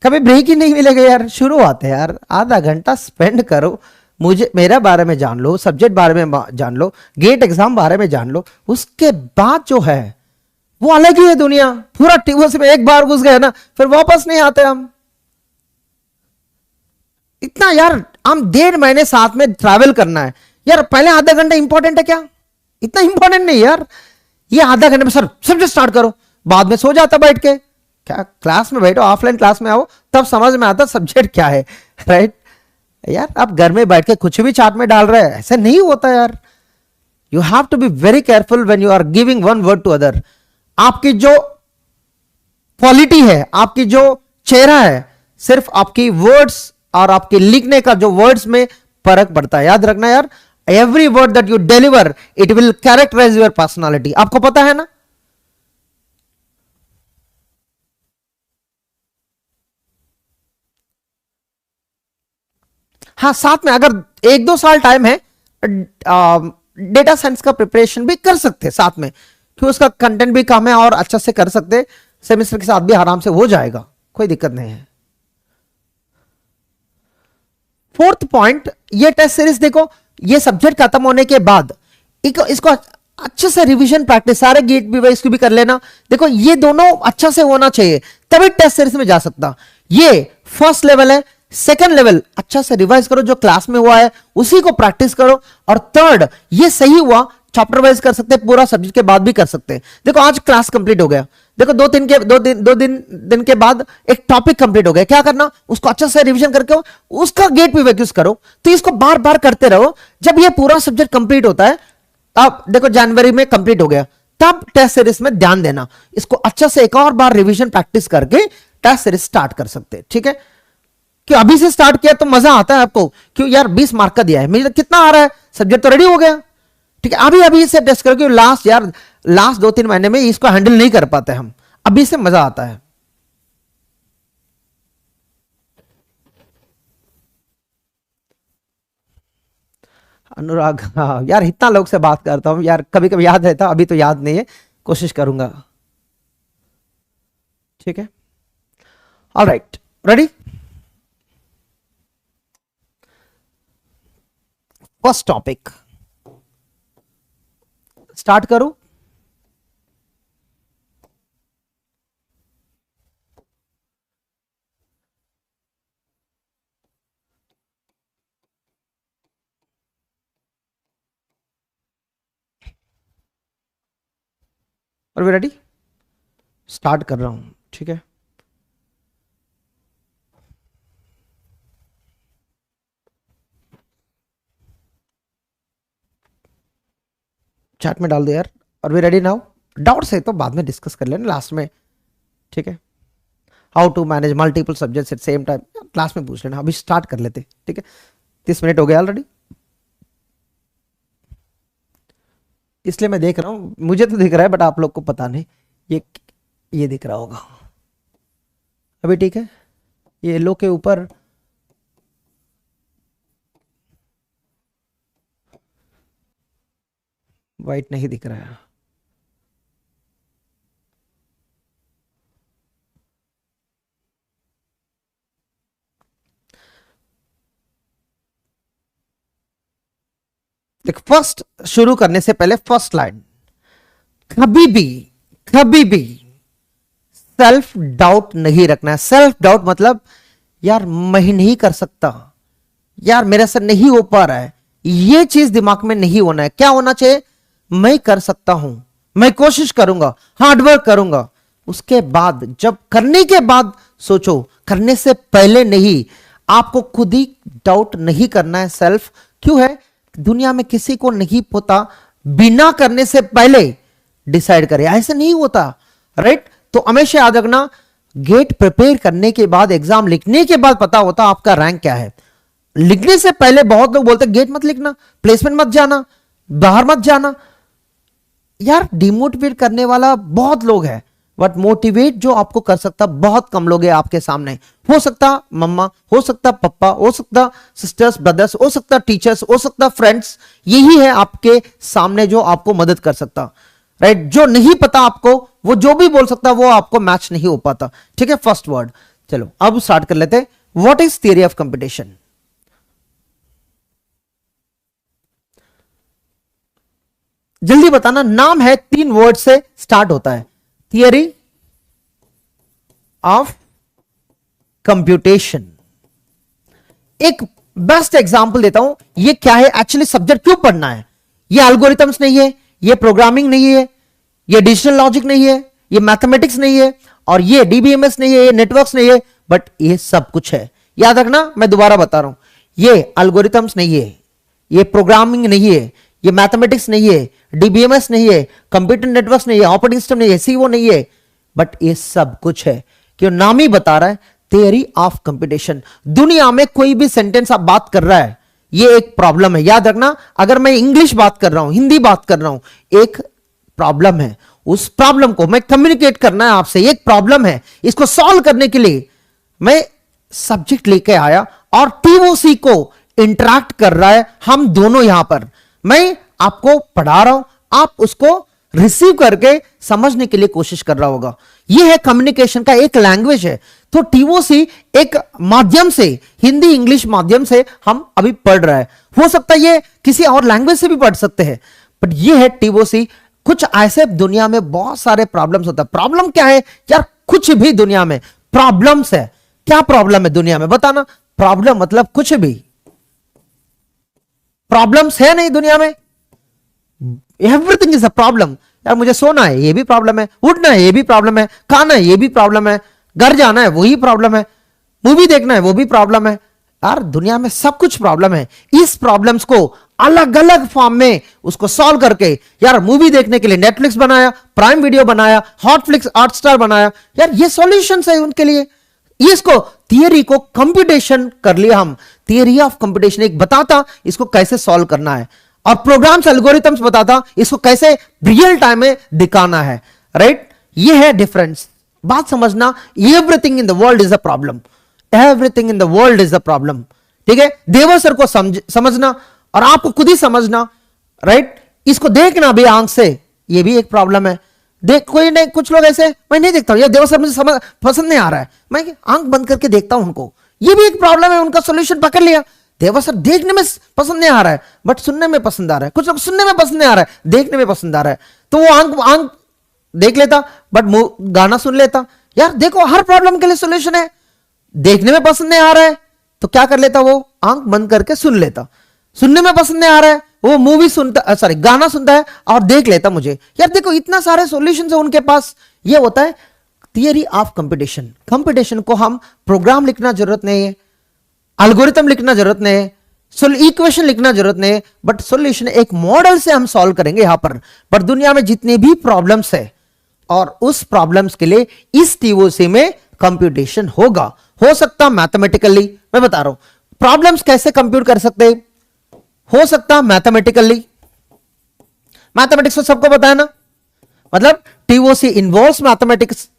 कभी ब्रेक ही नहीं मिलेगा यार, शुरू आते हैं यार, आधा घंटा स्पेंड करो, मुझे मेरा बारे में जान लो, सब्जेक्ट बारे में जान लो, गेट एग्जाम बारे में जान लो, उसके बाद जो है वो अलग ही है दुनिया। पूरा टीवोस में एक बार घुस गए ना, फिर वापस नहीं आते हम। इतना यार, हम 1.5 महीने साथ में ट्रैवल करना है यार, पहले आधा घंटा इंपॉर्टेंट है क्या? इतना इंपॉर्टेंट नहीं यार, ये आधा घंटे में सर सब्जेक्ट स्टार्ट करो, बाद में सो जाता बैठ के। क्या क्लास में बैठो, ऑफलाइन क्लास में आओ, तब समझ में आता सब्जेक्ट क्या है, राइट? यार आप घर में बैठ के कुछ भी चार्ट में डाल रहे हैं, ऐसे नहीं होता यार। You have to be very careful when you are giving one word to other. आपकी जो क्वालिटी है, आपकी जो चेहरा है, सिर्फ आपकी वर्ड्स और आपके लिखने का जो वर्ड्स में फर्क पड़ता है, याद रखना यार। Every word that you deliver it will characterise your personality, आपको पता है ना? हाँ, साथ में अगर 1-2 साल टाइम है, डेटा साइंस का प्रिपरेशन भी कर सकते हैं साथ में, क्योंकि उसका कंटेंट भी कम है और अच्छा से कर सकते, सेमेस्टर के साथ भी आराम से हो जाएगा, कोई दिक्कत नहीं है। 4th पॉइंट, ये टेस्ट सीरीज देखो, ये सब्जेक्ट खत्म होने के बाद इसको अच्छे से रिवीजन प्रैक्टिस, सारे गेट भी वाइज भी कर लेना। देखो ये दोनों अच्छा से होना चाहिए, तभी टेस्ट सीरीज में जा सकता। ये फर्स्ट लेवल है। सेकंड लेवल, अच्छा से रिवाइज करो, जो क्लास में हुआ है उसी को प्रैक्टिस करो। और थर्ड, ये सही हुआ चैप्टर वाइज कर सकते हैं, पूरा सब्जेक्ट के बाद भी कर सकते हैं। देखो आज क्लास कंप्लीट हो गया, देखो दो दिन के बाद एक टॉपिक कंप्लीट हो गया, क्या करना, उसको अच्छे से रिवीजन करके उसका गेट पे वैक्यूज करो। तो इसको बार बार करते रहो। जब ये पूरा सब्जेक्ट कंप्लीट होता है, अब देखो जनवरी में कंप्लीट हो गया, तब टेस्ट सीरीज में ध्यान देना, इसको अच्छे से एक और बार रिवीजन प्रैक्टिस करके टेस्ट सीरीज स्टार्ट कर सकते हैं। ठीक है, क्यों अभी से स्टार्ट किया तो मजा आता है आपको, क्यों यार 20 मार्क का दिया है, मुझे कितना आ रहा है, सब्जेक्ट तो रेडी हो गया। ठीक है, अभी अभी इसे टेस्ट करो, लास्ट 2-3 महीने में इसको हैंडल नहीं कर पाते हम, अभी से मजा आता है। अनुराग, हाँ यार इतना लोग से बात करता हूं यार, कभी कभी याद रहता, अभी तो याद नहीं है, कोशिश करूंगा। ठीक है, alright, ready. First topic start करूं। और वी रेडी, स्टार्ट कर रहा हूं। ठीक है, चैट में डाल दे यार। और वी रेडी नाउ। डाउट्स है तो बाद में डिस्कस कर लेना लास्ट में। ठीक है, how to manage multiple subjects at same time, class में पूछ लेना, अभी स्टार्ट कर लेते। ठीक है, 30 मिनट हो गया ऑलरेडी, इसलिए मैं देख रहा हूं, मुझे तो दिख रहा है बट आप लोग को पता नहीं, ये दिख रहा होगा अभी। ठीक है, ये लो के ऊपर वाइट नहीं दिख रहा है। देख, फर्स्ट शुरू करने से पहले फर्स्ट लाइन, कभी भी सेल्फ डाउट नहीं रखना है। सेल्फ डाउट मतलब यार मैं ही नहीं कर सकता, यार मेरे से नहीं हो पा रहा है, ये चीज दिमाग में नहीं होना है। क्या होना चाहिए, मैं कर सकता हूं, मैं कोशिश करूंगा, हार्डवर्क करूंगा। उसके बाद जब करने के बाद सोचो, करने से पहले नहीं। आपको खुद ही डाउट नहीं करना है। सेल्फ क्यों है, दुनिया में किसी को नहीं पता बिना करने से पहले डिसाइड करे, ऐसे नहीं होता। राइट, तो हमेशा याद रखना, गेट प्रिपेयर करने के बाद, एग्जाम लिखने के बाद पता होता आपका रैंक क्या है। लिखने से पहले बहुत लोग बोलते गेट मत लिखना, प्लेसमेंट मत जाना, बाहर मत जाना। यार डिमोटिवेट करने वाला बहुत लोग हैं, बट मोटिवेट जो आपको कर सकता बहुत कम लोग हैं आपके सामने। हो सकता मम्मा, हो सकता पापा, हो सकता सिस्टर्स ब्रदर्स, हो सकता टीचर्स, हो सकता फ्रेंड्स, यही है आपके सामने जो आपको मदद कर सकता। राइट, जो नहीं पता आपको, वो जो भी बोल सकता वो आपको मैच नहीं हो पाता। ठीक है, फर्स्ट वर्ड। चलो अब स्टार्ट कर लेते हैं। What is theory of competition. जल्दी बताना, नाम है, 3 वर्ड से स्टार्ट होता है। Theory of computation. एक बेस्ट एग्जांपल देता हूं, ये क्या है, एक्चुअली सब्जेक्ट क्यों पढ़ना है। ये एल्गोरिथम्स नहीं है, ये प्रोग्रामिंग नहीं है, ये डिजिटल लॉजिक नहीं है, ये मैथमेटिक्स नहीं है, और ये डीबीएमएस नहीं है, ये नेटवर्क्स नहीं है, बट ये सब कुछ है। याद रखना, मैं दोबारा बता रहा हूं, ये एल्गोरिथम्स नहीं है, ये प्रोग्रामिंग नहीं है, ये मैथमेटिक्स नहीं है, डीबीएमएस नहीं है, कंप्यूटर नेटवर्क्स नहीं है, ऑपरेटिंग सिस्टम नहीं है, सीओ नहीं है, बट ये सब कुछ है। क्यों, नाम ही बता रहा है, थियरी ऑफ कंप्यूटेशन। दुनिया में कोई भी सेंटेंस आप बात कर रहा है, ये एक प्रॉब्लम है। याद रखना, अगर मैं इंग्लिश बात कर रहा हूं, हिंदी बात कर रहा हूं, एक प्रॉब्लम है, उस प्रॉब्लम को मैं कम्युनिकेट करना है आपसे, एक प्रॉब्लम है, इसको सॉल्व करने के लिए मैं सब्जेक्ट लेके आया और टीओसी को इंटरैक्ट कर रहा है, हम दोनों यहां पर, मैं आपको पढ़ा रहा हूं, आप उसको रिसीव करके समझने के लिए कोशिश कर रहा होगा। यह है कम्युनिकेशन का एक लैंग्वेज है। तो टीओसी एक माध्यम से, हिंदी इंग्लिश माध्यम से हम अभी पढ़ रहे हैं। हो सकता है ये किसी और लैंग्वेज से भी पढ़ सकते हैं, बट ये है टीओसी। कुछ ऐसे दुनिया में बहुत सारे प्रॉब्लम्स होता है। प्रॉब्लम क्या है यार, कुछ भी दुनिया में प्रॉब्लम्स है। क्या प्रॉब्लम है दुनिया में, बताना। प्रॉब्लम मतलब कुछ भी, प्रॉब्लम्स है नहीं दुनिया में, एवरीथिंग इज अ प्रॉब्लम। यार मुझे सोना है ये भी प्रॉब्लम है, उठना है ये भी प्रॉब्लम है, खाना है ये भी प्रॉब्लम है, घर जाना है वही प्रॉब्लम है, मूवी देखना है वो भी प्रॉब्लम है। यार दुनिया में सब कुछ प्रॉब्लम है। इस प्रॉब्लम्स को अलग अलग फॉर्म में उसको सॉल्व करके, यार मूवी देखने के लिए नेटफ्लिक्स बनाया, प्राइम वीडियो बनाया, हॉटफ्लिक्स हॉटस्टार बनाया, यार ये सॉल्यूशंस है उनके लिए। इसको थियरी को कंप्यूटेशन कर लिया हम, थियरी ऑफ कंप्यूटेशन एक बताता इसको कैसे सॉल्व करना है, और प्रोग्राम्स एल्गोरिथम्स बताता इसको कैसे रियल टाइम में दिखाना है, राइट। ये है डिफरेंस, बात समझना। Everything in the world is a problem, everything in the world is a problem, ठीक है। देवर सर को समझना और आपको खुद ही समझना, राइट। इसको देखना भी आंख से, ये भी एक प्रॉब्लम है। देख कोई नहीं, कुछ लोग ऐसे मैं नहीं देखता हूं, ये देवर सर मुझे समझ पसंद नहीं आ रहा है, मैं आंख बंद करके देखता हूं उनको, ये भी एक प्रॉब्लम है। उनका सोल्यूशन पकड़ लिया, देवर सर देखने में पसंद नहीं आ रहा है बट सुनने में पसंद आ रहा है, कुछ लोग सुनने में पसंद नहीं आ रहा है देखने में पसंद आ रहा है, तो वो आंख देख लेता बट गाना सुन लेता। यार देखो हर प्रॉब्लम के लिए सोल्यूशन है। देखने में पसंद नहीं आ रहा है तो क्या कर लेता, वो आंख बंद करके सुन लेता। सुनने में पसंद नहीं आ रहा है, वो मूवी सुनता, सॉरी गाना सुनता है और देख लेता मुझे। यार देखो इतना सारे सॉल्यूशंस है उनके पास। ये होता है थियरी ऑफ कंप्यूटेशन। कंप्यूटेशन को हम प्रोग्राम लिखना जरूरत नहीं है, एल्गोरिथम लिखना जरूरत नहीं है, इक्वेशन लिखना जरूरत नहीं है, बट सॉल्यूशन एक मॉडल से हम सॉल्व करेंगे यहां पर। बट दुनिया में जितने भी प्रॉब्लम्स है और उस प्रॉब्लम्स के लिए इस टीओसी में कंप्यूटेशन होगा। हो सकता मैथमेटिकली, मैं बता रहा हूं प्रॉब्लम्स कैसे कंप्यूट कर सकते हैं, हो सकता मैथमेटिकली, मैथमेटिक्स तो सबको पता है ना, मतलब टीओसी इन्वॉल्व्स मैथमेटिक्स,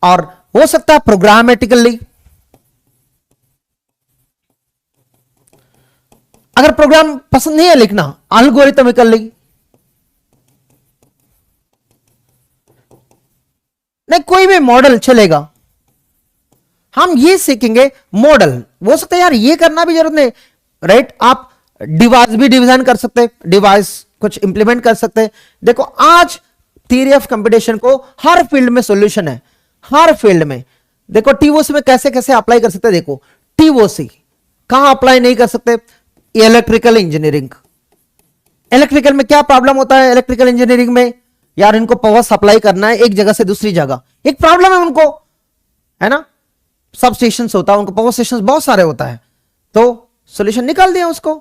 और हो सकता है प्रोग्रामेटिकली। अगर प्रोग्राम पसंद नहीं है लिखना, एल्गोरिथमिकली, नहीं कोई भी मॉडल चलेगा। हम ये सीखेंगे मॉडल, हो सकता है यार ये करना भी जरूरत नहीं, राइट। आप डिवाइस भी डिजाइन कर सकते हैं, डिवाइस कुछ इंप्लीमेंट कर सकते हैं। देखो आज थियरी ऑफ कंप्यूटेशन को हर फील्ड में सॉल्यूशन है, हर फील्ड में। देखो टीओसी में कैसे कैसे अप्लाई कर सकते हैं, देखो टीओसी कहां अप्लाई नहीं कर सकते, इलेक्ट्रिकल इंजीनियरिंग। इलेक्ट्रिकल में क्या प्रॉब्लम होता है, इलेक्ट्रिकल इंजीनियरिंग में यार इनको पावर सप्लाई करना है एक जगह से दूसरी जगह, एक प्रॉब्लम है उनको, है ना। सब स्टेशन होता है उनको, पावर स्टेशन बहुत सारे होता है, तो सॉल्यूशन निकाल दिया उसको,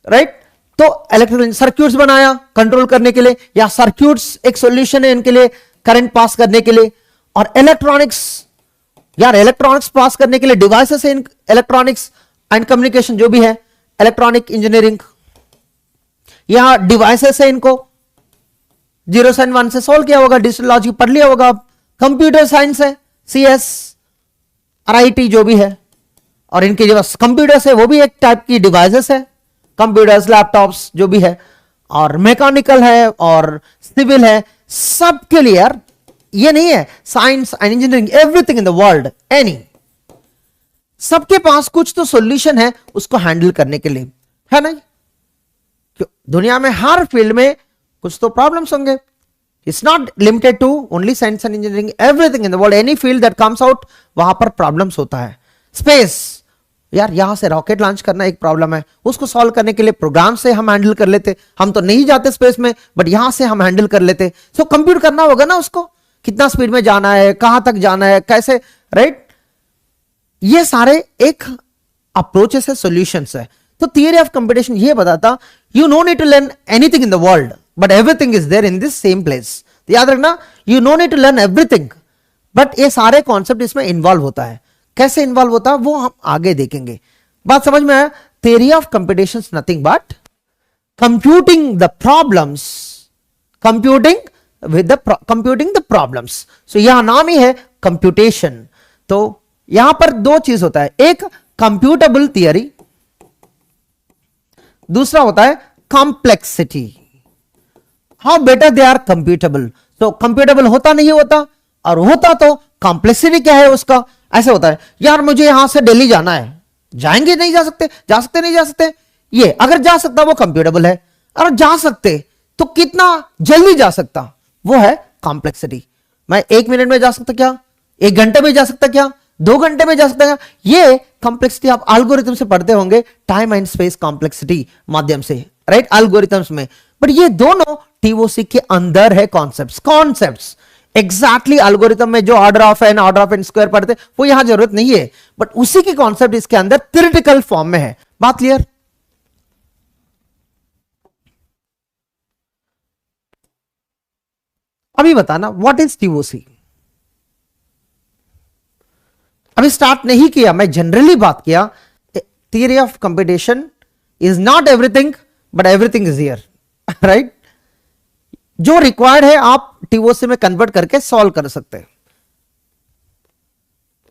राइट। तो इलेक्ट्रिकल सर्क्यूट्स बनाया कंट्रोल करने के लिए, या सर्क्यूट्स एक सॉल्यूशन है इनके लिए करंट पास करने के लिए। और इलेक्ट्रॉनिक्स, यार इलेक्ट्रॉनिक्स पास करने के लिए डिवाइसेस है, इलेक्ट्रॉनिक्स एंड कम्युनिकेशन जो भी है, इलेक्ट्रॉनिक इंजीनियरिंग। यहां डिवाइसेस है, इनको 0 से 1 से सॉल्व किया होगा, डिजिटल लॉजिक पढ़ लिया होगा। कंप्यूटर साइंस है, CS RIT जो भी है, और इनके जो कंप्यूटर्स है वो भी एक टाइप की डिवाइसेस है, कंप्यूटर्स लैपटॉप्स जो भी है, और मैकेनिकल है और सिविल है, सबके लिए। यार ये नहीं है science and engineering, everything in the world, any, सबके पास कुछ तो सॉल्यूशन है उसको हैंडल करने के लिए, है ना। दुनिया में हर फील्ड में कुछ तो प्रॉब्लम्स होंगे। It's not limited to only science and engineering, everything in the world, any field that comes out वहां पर प्रॉब्लम्स होता है। स्पेस, यार यहां से रॉकेट लॉन्च करना एक प्रॉब्लम है, उसको सॉल्व करने के लिए प्रोग्राम से हम हैंडल कर लेते। हम तो नहीं जाते स्पेस में बट यहां से हम हैंडल कर लेते। सो कंप्यूट करना होगा ना उसको, कितना स्पीड में जाना है, कहां तक जाना है, कैसे, राइट। ये सारे एक अप्रोचेस है, सॉल्यूशंस है। तो थियरी ऑफ कंप्यूटेशन ये बताता you no need to learn anything in the world but everything is there in this same place. तो याद रखना, you no need to learn everything, but ये सारे कॉन्सेप्ट इसमें इन्वॉल्व होता है। कैसे इन्वॉल्व होता है वो हम आगे देखेंगे। बात समझ में आया। Theory of computation nothing but computing the problems, computing the problems. So यहां नाम ही है कंप्यूटेशन। तो यहां पर दो चीज होता है, एक कंप्यूटेबल थियरी, दूसरा होता है complexity, how better they are computable. तो कंप्यूटेबल होता नहीं होता, और होता तो कॉम्प्लेक्सिटी क्या है उसका, ऐसे होता है। यार मुझे यहां से दिल्ली जाना है, जाएंगे नहीं जा सकते, जा सकते नहीं जा सकते, ये अगर जा सकता वो कंप्यूटेबल है, और जा सकते तो कितना जल्दी जा सकता वो है कॉम्प्लेक्सिटी। मैं 1 मिनट में जा सकता क्या, 1 घंटे में जा सकता क्या, 2 घंटे में जा सकता क्या, ये कॉम्प्लेक्सिटी आप एल्गोरिथम से पढ़ते होंगे, टाइम एंड स्पेस कॉम्प्लेक्सिटी माध्यम से, राइट, एल्गोरिथम्स में। बट ये दोनों टीओसी के अंदर है कॉन्सेप्ट्स एग्जैक्टली एल्गोरिथम में जो ऑर्डर ऑफ एन स्क्वायर पढ़ते वो यहां जरूरत नहीं है, बट उसी की कॉन्सेप्ट इसके अंदर थ्योरेटिकल फॉर्म में है। बात क्लियर? अभी बताना व्हाट इज टीओसी। अभी स्टार्ट नहीं किया, मैं जनरली बात किया। Theory of computation is not everything but everything is here, right. जो रिक्वायर्ड है आप टीओसी में कन्वर्ट करके सॉल्व कर सकते हैं।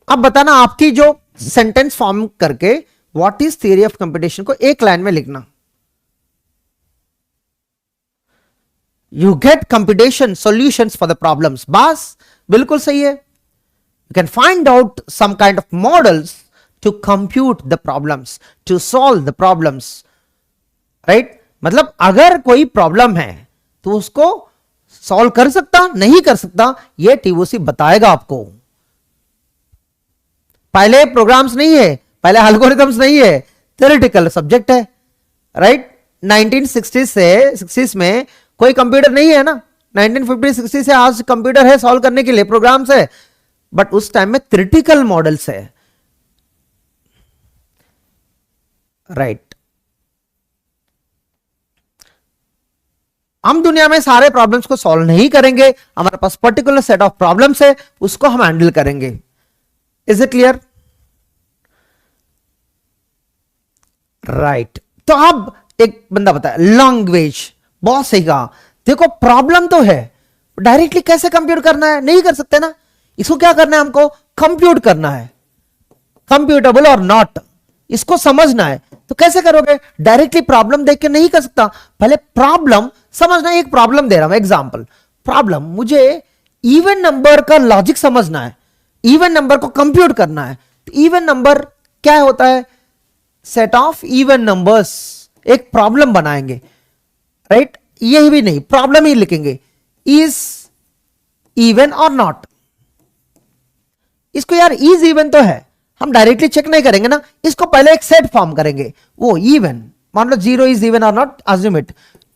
अब बताना आपकी जो सेंटेंस फॉर्म करके what is theory of computation को एक लाइन में लिखना। You get computation solutions for the problems. बस बिल्कुल सही है। You can find out some kind of models to compute the problems, to solve the problems, right? मतलब अगर कोई प्रॉब्लम है तो उसको सॉल्व कर सकता नहीं कर सकता ये टीओसी बताएगा आपको। पहले प्रोग्राम्स नहीं है, पहले एल्गोरिथम्स नहीं है, थ्योरेटिकल सब्जेक्ट है, राइट। 1960 से 60s में कोई कंप्यूटर नहीं है ना, 1950-60 से आज कंप्यूटर है सॉल्व करने के लिए, प्रोग्राम्स है, बट उस टाइम में थ्योरेटिकल मॉडल्स है, राइट। हम दुनिया में सारे प्रॉब्लम्स को सॉल्व नहीं करेंगे, हमारे पास पर्टिकुलर सेट ऑफ प्रॉब्लम्स है, उसको हम हैंडल करेंगे। Is it clear? राइट। तो अब एक बंदा बताया लैंग्वेज, बहुत सही कहा। देखो प्रॉब्लम तो है, डायरेक्टली कैसे कंप्यूट करना है नहीं कर सकते ना, इसको क्या करना है, हमको कंप्यूट करना है, कंप्यूटेबल और नॉट, इसको समझना है। तो कैसे करोगे? डायरेक्टली प्रॉब्लम देख के नहीं कर सकता, पहले प्रॉब्लम समझना है। एक प्रॉब्लम दे रहा हूं एग्जांपल, प्रॉब्लम मुझे इवन नंबर का लॉजिक समझना है, इवन नंबर को कंप्यूट करना है। तो इवन नंबर क्या होता है? Set of even numbers. एक प्रॉब्लम बनाएंगे, राइट। यही भी नहीं, प्रॉब्लम ही लिखेंगे, इज इवन और नॉट। इसको यार इज इवन तो है, हम डायरेक्टली चेक नहीं करेंगे ना, इसको पहले एक सेट फॉर्म करेंगे, वो इवन, मान लो 0 इज इवन और नॉट, अज्यूम इट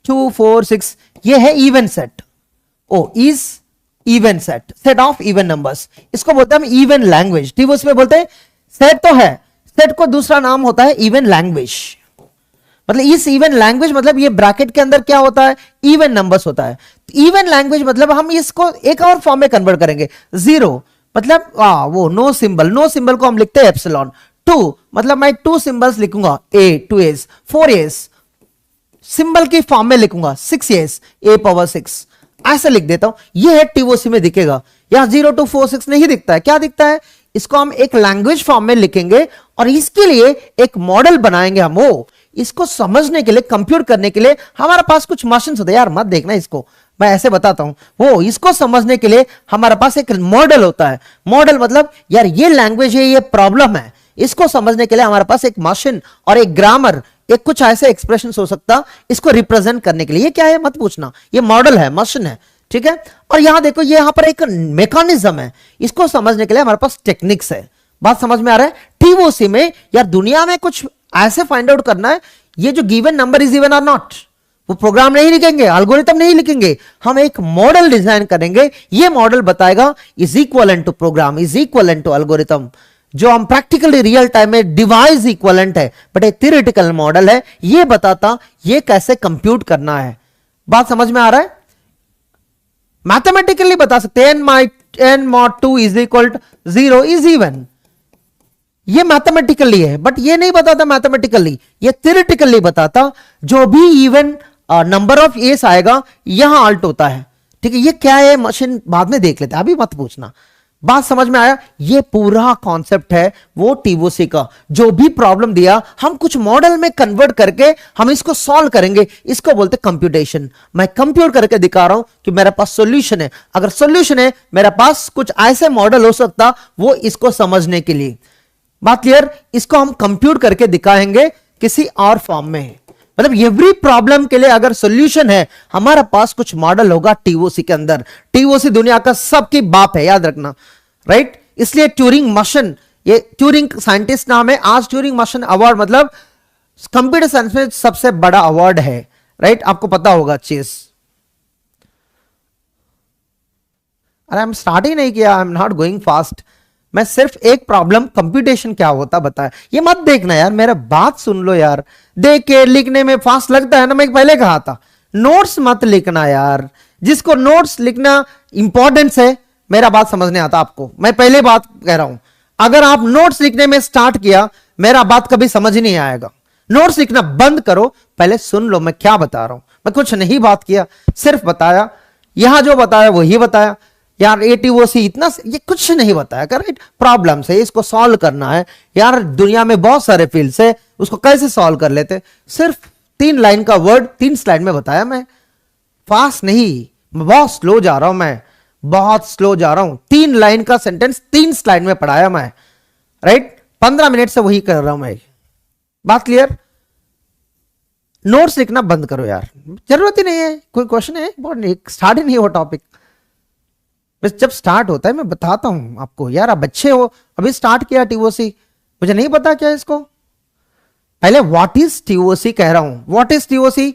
2 4 6, ये है even set, O is even set, set of even numbers. इसको बोलते हैं हम इवन लैंग्वेज। ठीक है, उसमें बोलते हैं सेट तो है, सेट को दूसरा नाम होता है इवन लैंग्वेज। मतलब इस इवन लैंग्वेज मतलब ये ब्रैकेट के अंदर क्या होता है, इवन नंबर्स होता है। इवन लैंग्वेज मतलब हम इसको एक और फॉर्म में कन्वर्ट करेंगे। 0 मतलब वो नो सिंबल, नो सिंबल को हम लिखते हैं एप्सिलॉन। 2 मतलब मैं 2 सिंबल्स लिखूंगा, a 2s 4s, सिंबल की फॉर्म में लिखूंगा 6s a पावर 6, ऐसा लिख देता हूं। ये है टीओसी में दिखेगा। यहां 0 2 4 6 नहीं दिखता है, क्या दिखता है? इसको हम एक लैंग्वेज फॉर्म में लिखेंगे और इसके लिए एक मॉडल बनाएंगे हम। वो इसको समझने के लिए, कंप्यूट करने के लिए हमारे पास कुछ मशीन्स होते हैं। यार मत देखना इसको, मैं ऐसे बताता हूं। वो इसको समझने के लिए हमारे पास एक मॉडल होता है। मॉडल मतलब यार ये लैंग्वेज है, ये प्रॉब्लम है, इसको समझने के लिए हमारे पास एक मशीन और एक ग्रामर, एक कुछ ऐसे एक्सप्रेशन हो सकता इसको रिप्रेजेंट करने के लिए। ये क्या है मत पूछना, ये मॉडल है, मशीन है, ठीक है। और यहां देखो, ये यहां पर एक मैकेनिज्म है, इसको समझने के लिए हमारे पास टेक्निक्स है। बात समझ में आ रहा है? टीओसी में यार दुनिया में कुछ ऐसे फाइंड आउट करना है, ये जो गिवन नंबर इज इवन और नॉट, वो प्रोग्राम नहीं लिखेंगे, एल्गोरिथम नहीं लिखेंगे, हम एक मॉडल डिजाइन करेंगे। ये मॉडल बताएगा is equivalent to program, is equivalent to algorithm, जो हम प्रैक्टिकली रियल टाइम में डिवाइस इक्वलेंट है, बट एक थियोरेटिकल मॉडल है। ये बताता ये कैसे कंप्यूट करना है। बात समझ में आ रहा है? मैथमेटिकली बता सकते हैं n mod 2 is equal to 0 is even, ये मैथमेटिकली है, बट ये नहीं बताता मैथमेटिकली, ये थियोरेटिकली बताता। जो भी इवन नंबर ऑफ एस आएगा यहां आल्ट होता है, ठीक है। ये क्या है मशीन बाद में देख लेते हैं, अभी मत पूछना। बात समझ में आया? ये पूरा कॉन्सेप्ट है वो टीओसी का। जो भी प्रॉब्लम दिया हम कुछ मॉडल में कन्वर्ट करके हम इसको सॉल्व करेंगे, इसको बोलते कंप्यूटेशन। मैं कंप्यूट करके दिखा रहा हूं कि मेरे पास सॉल्यूशन है। अगर सॉल्यूशन है, मेरे पास कुछ ऐसे मॉडल हो सकता वो इसको समझने के लिए। बात क्लियर? इसको हम कंप्यूट करके दिखाएंगे किसी और फॉर्म में। मतलब एवरी प्रॉब्लम के लिए अगर सॉल्यूशन है, हमारे पास कुछ मॉडल होगा टीओसी के अंदर। टीओसी दुनिया का सबकी बाप है, याद रखना, राइट। इसलिए ट्यूरिंग मशीन, ये ट्यूरिंग साइंटिस्ट नाम है। आज ट्यूरिंग मशीन अवार्ड मतलब कंप्यूटर साइंस में सबसे बड़ा अवार्ड है, राइट। आपको पता होगा चीज, अरे हम स्टार्ट ही नहीं किया, I am not going fast. मैं सिर्फ एक प्रॉब्लम कंप्यूटेशन क्या होता बताया, ये मत देखना यार, मेरा बात सुन लो यार। देख के लिखने में फास्ट लगता है ना, मैं पहले कहा था नोट्स मत लिखना यार। जिसको नोट्स लिखना इंपॉर्टेंस है, मेरा बात समझने आता आपको, मैं पहले बात कह रहा हूं, अगर आप नोट्स लिखने में स्टार्ट किया मेरा बात कभी समझ ही नहीं आएगा। नोट्स लिखना बंद करो, पहले सुन लो मैं क्या बता रहा हूं। मैं कुछ नहीं बात किया, सिर्फ बताया, यहां जो बताया वही बताया यार। एटीओसी इतना, ये कुछ नहीं बताया कर, प्रॉब्लम है इसको सॉल्व करना है यार। दुनिया में बहुत सारे फील्ड्स है, उसको कैसे सॉल्व कर लेते। सिर्फ 3 लाइन का वर्ड 3 स्लाइड में बताया। मैं फास्ट नहीं, बहुत स्लो जा रहा हूं, मैं बहुत स्लो जा रहा हूं। 3 लाइन का सेंटेंस 3 स्लाइड में पढ़ाया मैं, राइट। 15 मिनट से वही कर रहा हूं मैं। बात क्लियर। नोट्स लिखना बंद करो यार, जरूरत ही नहीं है। कोई क्वेश्चन है, बहुत स्टार्ट ही नहीं हो टॉपिक। बस जब स्टार्ट होता है मैं बताता हूं आपको यार, आप बच्चे हो अभी स्टार्ट किया टीओसी, मुझे नहीं पता क्या इसको। पहले व्हाट इज टीओसी कह रहा हूं, व्हाट इज टीओसी।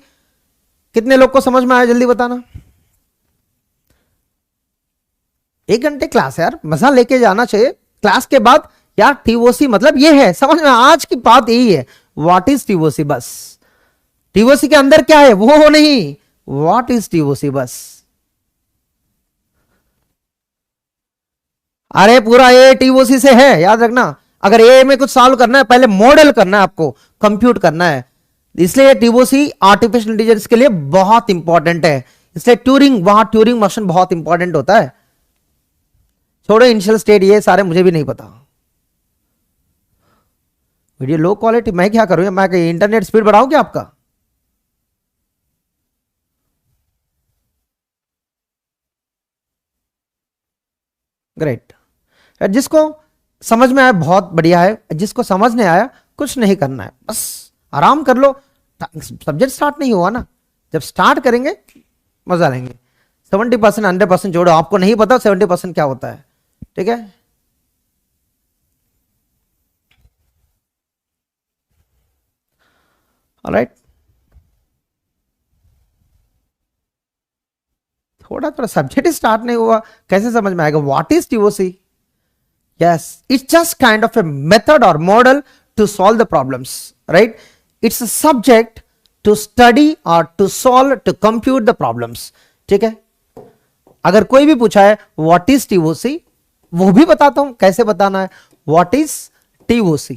कितने लोग को समझ में आया जल्दी बताना। 1 घंटे क्लास है यार, मजा लेके जाना चाहिए। क्लास के बाद यार टीओसी मतलब ये है, समझ में। आज की बात यही है, व्हाट इज टीओसी बस। टीओसी के अंदर क्या है वो नहीं, व्हाट इज टीओसी बस। अरे पूरा ए टीओसी से है, याद रखना। अगर ए में कुछ सॉल्व करना है, पहले मॉडल करना है आपको, कंप्यूट करना है। इसलिए टीओसी आर्टिफिशियल इंटेलिजेंस के लिए बहुत इंपॉर्टेंट है। इसलिए ट्यूरिंग, वहां ट्यूरिंग मोशन बहुत इंपॉर्टेंट होता है। छोड़ो इनिशियल स्टेट, ये सारे मुझे भी नहीं पता। वीडियो लो क्वालिटी, मैं क्या करूं, मैं इंटरनेट स्पीड बढ़ाऊं क्या आपका। ग्रेट। जिसको समझ में आया बहुत बढ़िया है, जिसको समझ नहीं आया कुछ नहीं करना है, बस आराम कर लो। सब्जेक्ट स्टार्ट नहीं हुआ ना, जब स्टार्ट करेंगे मजा लेंगे। 70% 100% जोड़ो, आपको नहीं पता 70% क्या होता है, ठीक है। ऑलराइट, थोड़ा सब्जेक्ट स्टार्ट नहीं हुआ, कैसे समझ में आएगा। What is TOC. Yes, it's just kind of a method or model to solve the problems, right? It's a subject to study or to solve, to compute the problems. ठीक है। अगर कोई भी पूछा है what is TOC, वो भी बताता हूं कैसे बताना है। What is TOC?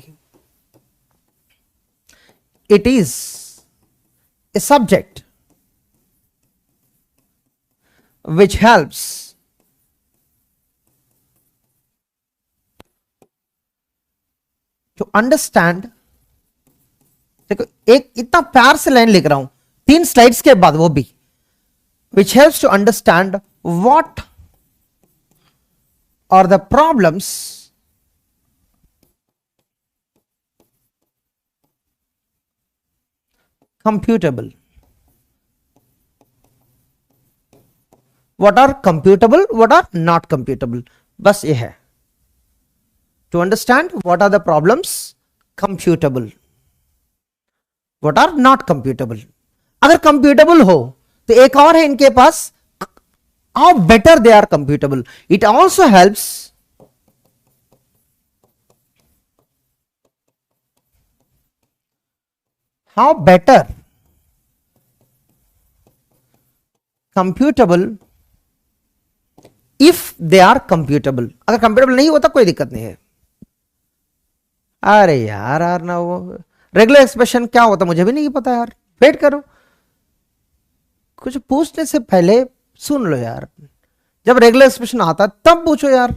It is a subject which helps to understand। देखो एक इतना प्यार से लाइन लिख रहा हूं 3 स्लाइड्स के बाद, वो भी which helps to understand what are the problems computable, what are computable, what are not computable। बस ये है, to understand what are the problems computable, what are not computable। अगर computable हो तो एक और है इनके पास, how better they are computable। it also helps how better computable if they are computable। अगर computable नहीं होता कोई दिक्कत नहीं है। अरे यार ना, वो रेगुलर एक्सप्रेशन क्या होता मुझे भी नहीं पता यार, वेट करो। कुछ पूछने से पहले सुन लो यार, जब रेगुलर एक्सप्रेशन आता तब पूछो यार।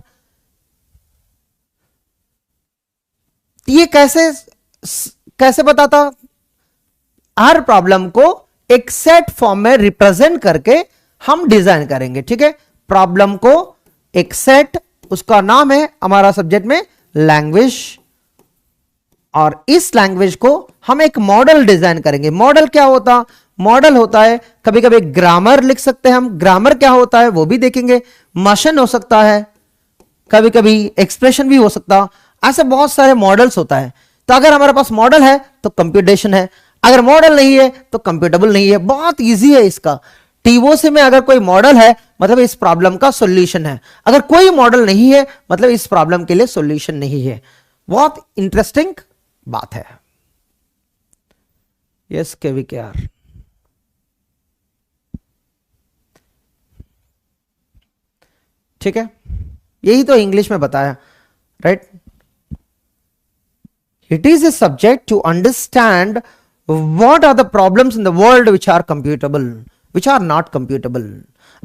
ये कैसे बताता, हर प्रॉब्लम को एक सेट फॉर्म में रिप्रेजेंट करके हम डिजाइन करेंगे, ठीक है। प्रॉब्लम को एक सेट, उसका नाम है हमारा सब्जेक्ट में लैंग्वेज, और इस लैंग्वेज को हम एक मॉडल डिजाइन करेंगे। मॉडल क्या होता, मॉडल होता है कभी कभी ग्रामर लिख सकते हैं हम, ग्रामर क्या होता है वो भी देखेंगे। मशीन हो सकता है, कभी कभी एक्सप्रेशन भी हो सकता, ऐसे बहुत सारे मॉडल्स होता है। तो अगर हमारे पास मॉडल है तो कंप्यूटेशन है, अगर मॉडल नहीं है तो कंप्यूटेबल नहीं है। बहुत इजी है इसका। टीओसी में अगर कोई मॉडल है मतलब इस प्रॉब्लम का सॉल्यूशन है। अगर कोई मॉडल नहीं है मतलब इस प्रॉब्लम के लिए सॉल्यूशन नहीं है। बहुत इंटरेस्टिंग बात है। यस KVKR, ठीक है, यही तो इंग्लिश में बताया, right. It is a subject to understand what are the problems in the world which are computable, which are not computable.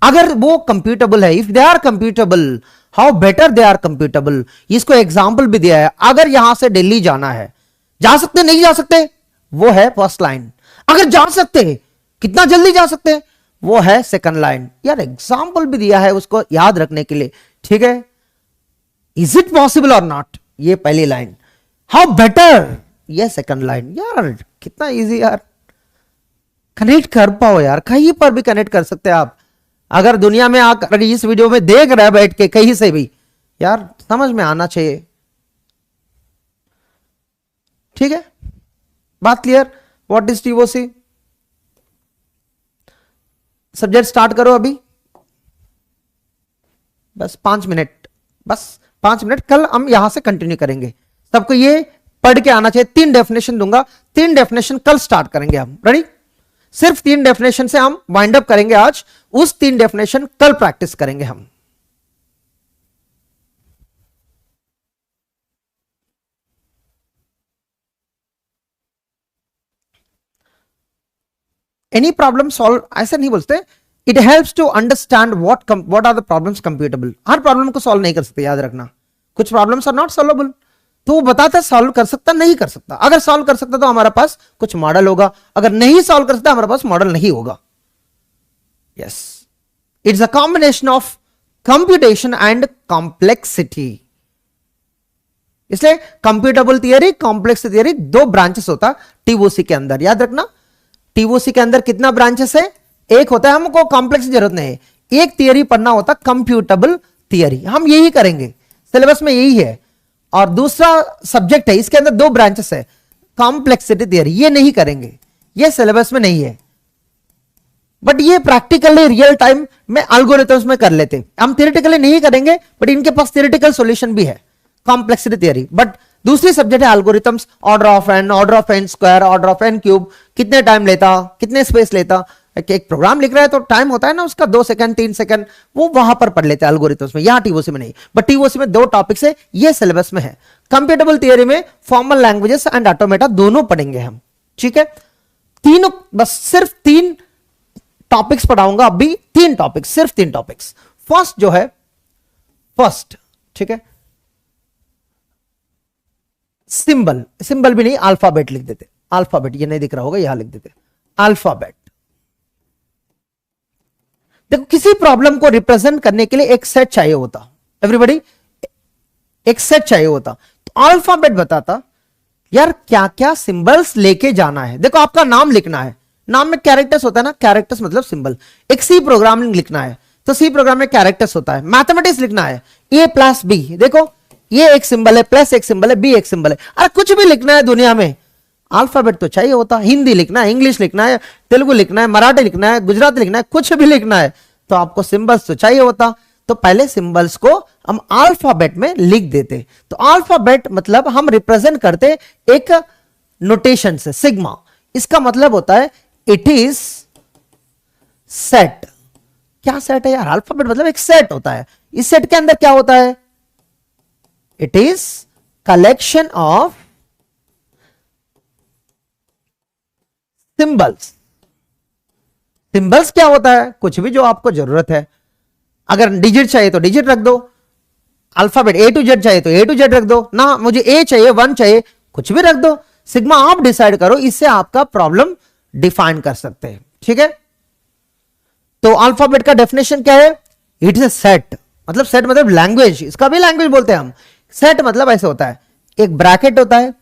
अगर वो कंप्यूटेबल है, if they are computable, how better they are computable. इसको example भी दिया है। अगर यहां से दिल्ली जाना है, जा सकते नहीं जा सकते, वो है फर्स्ट लाइन। अगर जा सकते, कितना जल्दी जा सकते, वो है सेकंड लाइन। यार एग्जाम्पल भी दिया है उसको याद रखने के लिए, ठीक है। इज इट पॉसिबल और नॉट, ये पहली लाइन। हाउ बेटर, ये सेकंड लाइन। यार कितना इजी यार, कनेक्ट कर पाओ यार, कहीं पर भी कनेक्ट कर सकते हैं आप। अगर दुनिया में आकर इस वीडियो में देख रहे हैं बैठ के कहीं से भी, यार समझ में आना चाहिए, ठीक है। बात clear. What is TOC? Subject start करो अभी, बस 5 मिनट, बस 5 मिनट। कल हम यहां से कंटिन्यू करेंगे। सबको ये पढ़ के आना चाहिए। 3 डेफिनेशन दूंगा, 3 डेफिनेशन कल स्टार्ट करेंगे हम। रेडी? सिर्फ 3 डेफिनेशन से हम वाइंड अप करेंगे आज। उस 3 डेफिनेशन कल प्रैक्टिस करेंगे हम। एनी प्रॉब्लम सॉल्व ऐसे नहीं बोलते। It helps to understand what are the problems computable. हर प्रॉब्लम को सॉल्व नहीं कर सकते, याद रखना। कुछ प्रॉब्लम्स आर नॉट सॉल्वेबल, तो वो बताता है सॉल्व कर सकता नहीं कर सकता। अगर सॉल्व कर सकता तो हमारे पास कुछ मॉडल होगा, अगर नहीं सॉल्व कर सकता हमारे पास मॉडल नहीं होगा। Yes, it's a combination of computation and complexity. इसलिए computable theory, complex theory, 2 branches होता है टीओसी के अंदर। याद रखना, टीओसी के अंदर कितना ब्रांचेस है? एक होता है, हमको कॉम्प्लेक्स की जरूरत नहीं है। एक थियरी पढ़ना होता कंप्यूटेबल थियरी, हम यही करेंगे, सिलेबस में यही है। और दूसरा सब्जेक्ट है, इसके अंदर 2 ब्रांचेस है, कॉम्प्लेक्सिटी थियरी, ये नहीं करेंगे, ये सिलेबस में नहीं है। बट ये प्रैक्टिकली रियल टाइम में एल्गोरिथम्स में कर लेते। हम थियोरेटिकली नहीं करेंगे, बट इनके पास थियोरेटिकल सॉल्यूशन भी है, कॉम्प्लेक्सिटी थियरी। बट दूसरी सब्जेक्ट है algorithms, order of N square, order of N cube, कितने टाइम लेता, कितने स्पेस लेता। एक प्रोग्राम लिख रहा है तो टाइम होता है ना उसका 2 सेकंड 3 सेकंड, वो वहां पर पढ़ लेते हैं एल्गोरिथम्स में, यहां टीओसी में नहीं। बट टीओसी में 2 टॉपिक्स है, ये सिलेबस में है। कंप्यूटेबल थियरी में फॉर्मल लैंग्वेजेस एंड ऑटोमेटा दोनों पढ़ेंगे हम, ठीक है। तीनों, बस सिर्फ 3 टॉपिक्स पढ़ाऊंगा अभी, 3 टॉपिक्स, सिर्फ 3 टॉपिक्स। फर्स्ट जो है, फर्स्ट, ठीक है, सिंबल, सिंबल भी नहीं, अल्फाबेट लिख देते। अल्फाबेट, ये नहीं दिख रहा होगा, यहां लिख देते अल्फाबेट। देखो, किसी प्रॉब्लम को रिप्रेजेंट करने के लिए एक सेट चाहिए होता, एवरीबॉडी, एक सेट चाहिए होता। तो अल्फाबेट बताता यार क्या क्या सिंबल्स लेके जाना है। देखो, आपका नाम लिखना है, नाम में कैरेक्टर्स होता है ना, कैरेक्टर्स मतलब सिंबल। एक सी प्रोग्रामिंग लिखना है तो सी प्रोग्राम में कैरेक्टर्स होता है। मैथमेटिक्स लिखना है, ए प्लस बी, देखो ये एक सिंबल है, प्लस एक सिंबल है, बी एक सिंबल है। अरे कुछ भी लिखना है दुनिया में, अल्फाबेट तो चाहिए होता। हिंदी लिखना है, इंग्लिश लिखना है, तेलुगु लिखना है, मराठी लिखना है, गुजराती लिखना है, कुछ भी लिखना है तो आपको सिंबल्स तो चाहिए होता। तो पहले सिंबल्स को हम अल्फाबेट में लिख देते। तो अल्फाबेट मतलब हम रिप्रेजेंट करते एक नोटेशन से, सिग्मा। इसका मतलब होता है इट इज सेट। क्या सेट है यार? अल्फाबेट मतलब एक सेट होता है। इस सेट के अंदर क्या होता है? It is collection of symbols. Symbols क्या होता है? कुछ भी जो आपको जरूरत है। अगर डिजिट चाहिए तो डिजिट रख दो, अल्फाबेट A to Z चाहिए तो A to Z रख दो ना, मुझे A चाहिए 1 चाहिए, कुछ भी रख दो। सिग्मा आप डिसाइड करो, इससे आपका प्रॉब्लम डिफाइन कर सकते हैं, ठीक है। तो अल्फाबेट का डेफिनेशन क्या है? इट इज अ सेट, मतलब सेट मतलब लैंग्वेज, इसका भी लैंग्वेज बोलते हैं हम। सेट मतलब ऐसे होता है, एक ब्रैकेट होता है,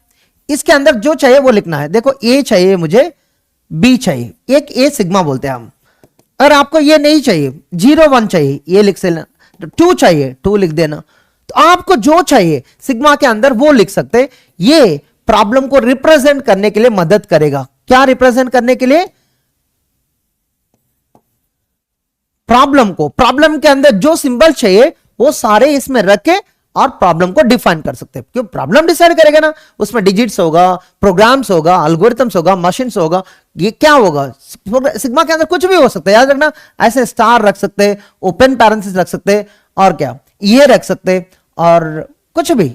इसके अंदर जो चाहिए वो लिखना है। देखो A चाहिए मुझे, B चाहिए, एक A सिग्मा बोलते हैं हम। अगर आपको ये नहीं चाहिए, 0 1 चाहिए, ये लिख देना। 2 चाहिए, 2 लिख देना। तो आपको जो चाहिए सिग्मा के अंदर वो लिख सकते। ये प्रॉब्लम को रिप्रेजेंट करने के लिए मदद करेगा। क्या रिप्रेजेंट करने के लिए? प्रॉब्लम के अंदर जो सिंबल चाहिए वो सारे इसमें रख के और प्रॉब्लम को डिफाइन कर सकते हैं, क्यों प्रॉब्लम डिसाइड करेगा ना, उसमें डिजिट्स होगा, प्रोग्राम्स होगा, एल्गोरिथम्स होगा, मशीन्स होगा, ये क्या होगा, सिग्मा के अंदर कुछ भी हो सकता है, याद रखना। ऐसे स्टार रख सकते हैं, ओपन पैरेंथेसिस रख सकते हैं, और क्या ये रख सकते हैं, और कुछ भी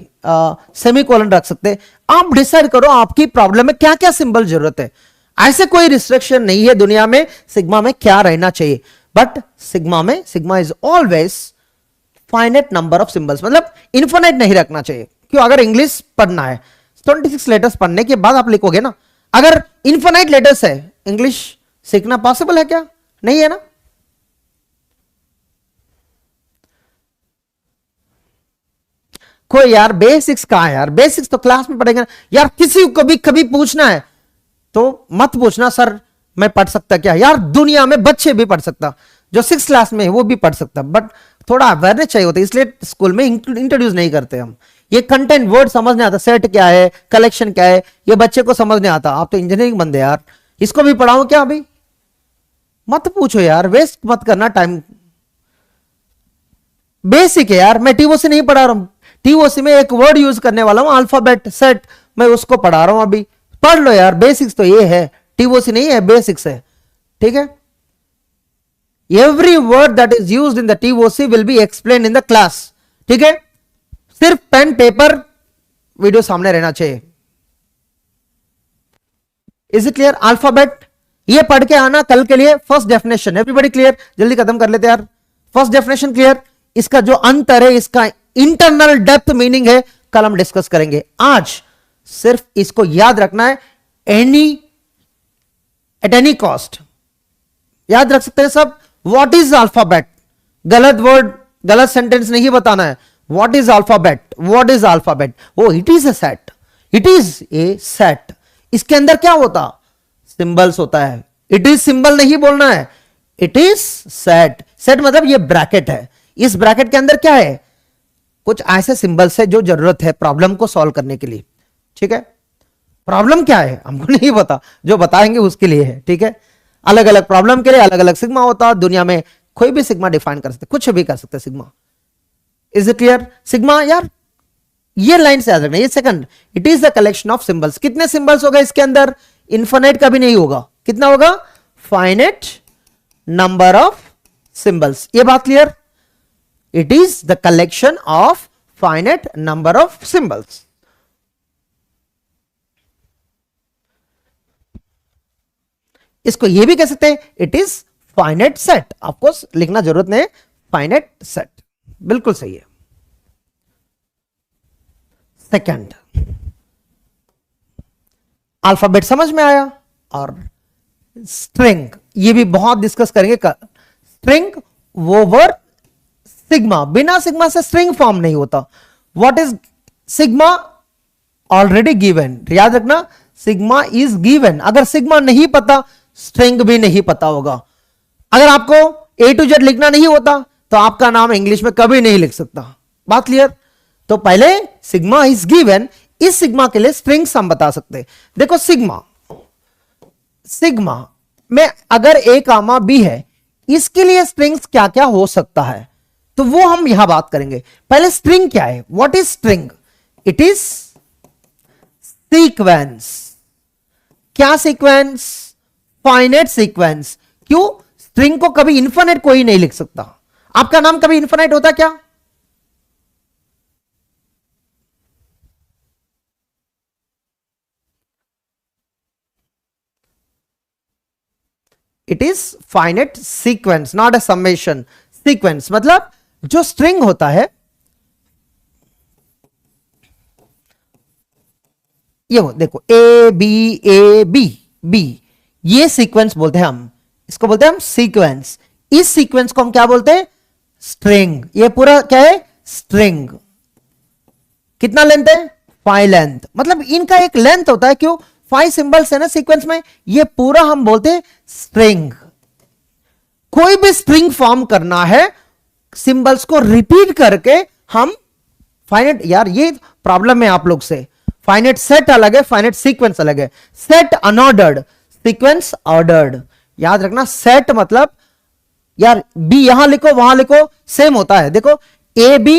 सेमीकोलन रख सकते हैं। आप डिसाइड करो आपकी प्रॉब्लम में क्या क्या सिंबल जरूरत है। ऐसे कोई रिस्ट्रिक्शन नहीं है दुनिया में सिग्मा में क्या रहना चाहिए, but sigma is always finite number of symbols, मतलब इन्फिनाइट नहीं रखना चाहिए। क्यों, अगर इंग्लिश पढ़ना है 26 लेटर्स पढ़ने के बाद आप लिखोगे ना, अगर इन्फिनाइट लेटर्स है इंग्लिश सीखना पॉसिबल है क्या, नहीं है ना। कोई यार बेसिक्स कहां है यार, बेसिक्स तो क्लास में पढ़ेंगे ना यार। किसी को भी कभी पूछना है तो मत पूछना सर मैं पढ़ सकता क्या, यार दुनिया में बच्चे भी पढ़ सकता, जो 6 क्लास में है वो भी पढ़ सकता, बट थोड़ा अवेयरनेस चाहिए होता है, इसलिए स्कूल में इंट्रोड्यूस नहीं करते हम। ये कंटेंट वर्ड समझ नहीं आता, सेट क्या है, कलेक्शन क्या है, ये बच्चे को समझ नहीं आता। आप तो इंजीनियरिंग बंदे यार, इसको भी पढ़ाऊं क्या अभी, मत पूछो यार, वेस्ट मत करना टाइम। बेसिक है यार, मैं टीओसी नहीं पढ़ा रहा हूं, टीओसी में एक वर्ड यूज करने वाला हूं अल्फाबेट सेट, मैं उसको पढ़ा रहा हूं अभी। पढ़ लो यार, बेसिक्स तो ये है, टीओसी नहीं है, बेसिक्स है, ठीक है। Every word that is used in the TOC will be explain in the class, ठीक है। सिर्फ पेन पेपर वीडियो सामने रहना चाहिए। इज इट क्लियर, अल्फाबेट ये पढ़ के आना कल के लिए। फर्स्ट डेफिनेशन एवरीबॉडी क्लियर, जल्दी खत्म कर लेते यार। फर्स्ट डेफिनेशन क्लियर, इसका जो अंतर है, इसका इंटरनल डेप्थ मीनिंग है, कल हम डिस्कस करेंगे। आज सिर्फ इसको याद रखना है, एट एनी कॉस्ट याद रख सकते हैं सब। व्हाट इज अल्फाबेट, गलत वर्ड गलत सेंटेंस नहीं बताना है। What is alphabet, what is alphabet, वो it is a set, it is a set. इसके अंदर क्या होता, सिंबल्स होता है। इट इज सिंबल नहीं बोलना है, इट इज सेट। सेट मतलब ये ब्रैकेट है, इस ब्रैकेट के अंदर क्या है, कुछ ऐसे सिंबल्स है जो जरूरत है प्रॉब्लम को सॉल्व करने के लिए, ठीक है। प्रॉब्लम क्या है हमको नहीं पता, जो बताएंगे उसके लिए है, ठीक है। अलग अलग प्रॉब्लम के लिए अलग अलग सिग्मा होता है, दुनिया में कोई भी सिग्मा डिफाइन कर सकते, कुछ भी कर सकते sigma. Is it clear, sigma यार ये लाइन से याद रखना, ये second, it is the collection of symbols. कितने सिंबल्स होगा इसके अंदर, इन्फिनिट का भी नहीं होगा, कितना होगा, फाइनाइट नंबर ऑफ सिंबल्स। ये बात clear, it is the collection of finite number of symbols. इसको ये भी कह सकते हैं it is finite set, of course लिखना जरूरत नहीं है, फाइनाइट सेट बिल्कुल सही है। सेकंड, अल्फाबेट समझ में आया, और स्ट्रिंग ये भी बहुत डिस्कस करेंगे। स्ट्रिंग वो वर्ड सिग्मा, बिना सिग्मा से स्ट्रिंग फॉर्म नहीं होता। What is sigma, already given, याद रखना सिग्मा इज गिवन। अगर सिग्मा नहीं पता स्ट्रिंग भी नहीं पता होगा। अगर आपको A to Z लिखना नहीं होता तो आपका नाम इंग्लिश में कभी नहीं लिख सकता, बात क्लियर। तो पहले सिग्मा इज गिवन, इस सिग्मा के लिए स्ट्रिंग्स हम बता सकते हैं। देखो सिग्मा में अगर A कामा B है, इसके लिए स्ट्रिंग्स क्या क्या हो सकता है, तो वो हम यहां बात करेंगे। पहले स्ट्रिंग क्या है, what is string, it is sequence. क्या सीक्वेंस, फाइनाइट सीक्वेंस। क्यों, स्ट्रिंग को कभी इन्फिनिट कोई नहीं लिख सकता। आपका नाम कभी इन्फिनिट होता क्या, it is finite sequence, not a summation. Sequence मतलब जो स्ट्रिंग होता है, ये देखो ए बी बी, ये सीक्वेंस बोलते हैं हम, इसको बोलते हैं हम सीक्वेंस। इस सीक्वेंस को हम क्या बोलते हैं, स्ट्रिंग। ये पूरा क्या है, स्ट्रिंग। कितना लेंथ है, 5 लेंथ, मतलब इनका एक लेंथ होता है। क्यों, 5 सिंबल्स है ना सीक्वेंस में, ये पूरा हम बोलते हैं स्ट्रिंग। कोई भी स्ट्रिंग फॉर्म करना है, सिंबल्स को रिपीट करके हम फाइनाइट, यार ये प्रॉब्लम है आप लोग से। फाइनाइट सेट अलग है, फाइनाइट सीक्वेंस अलग है। Set unordered, sequence ordered. याद रखना, सेट मतलब यार बी यहां लिखो वहां लिखो सेम होता है। देखो ए बी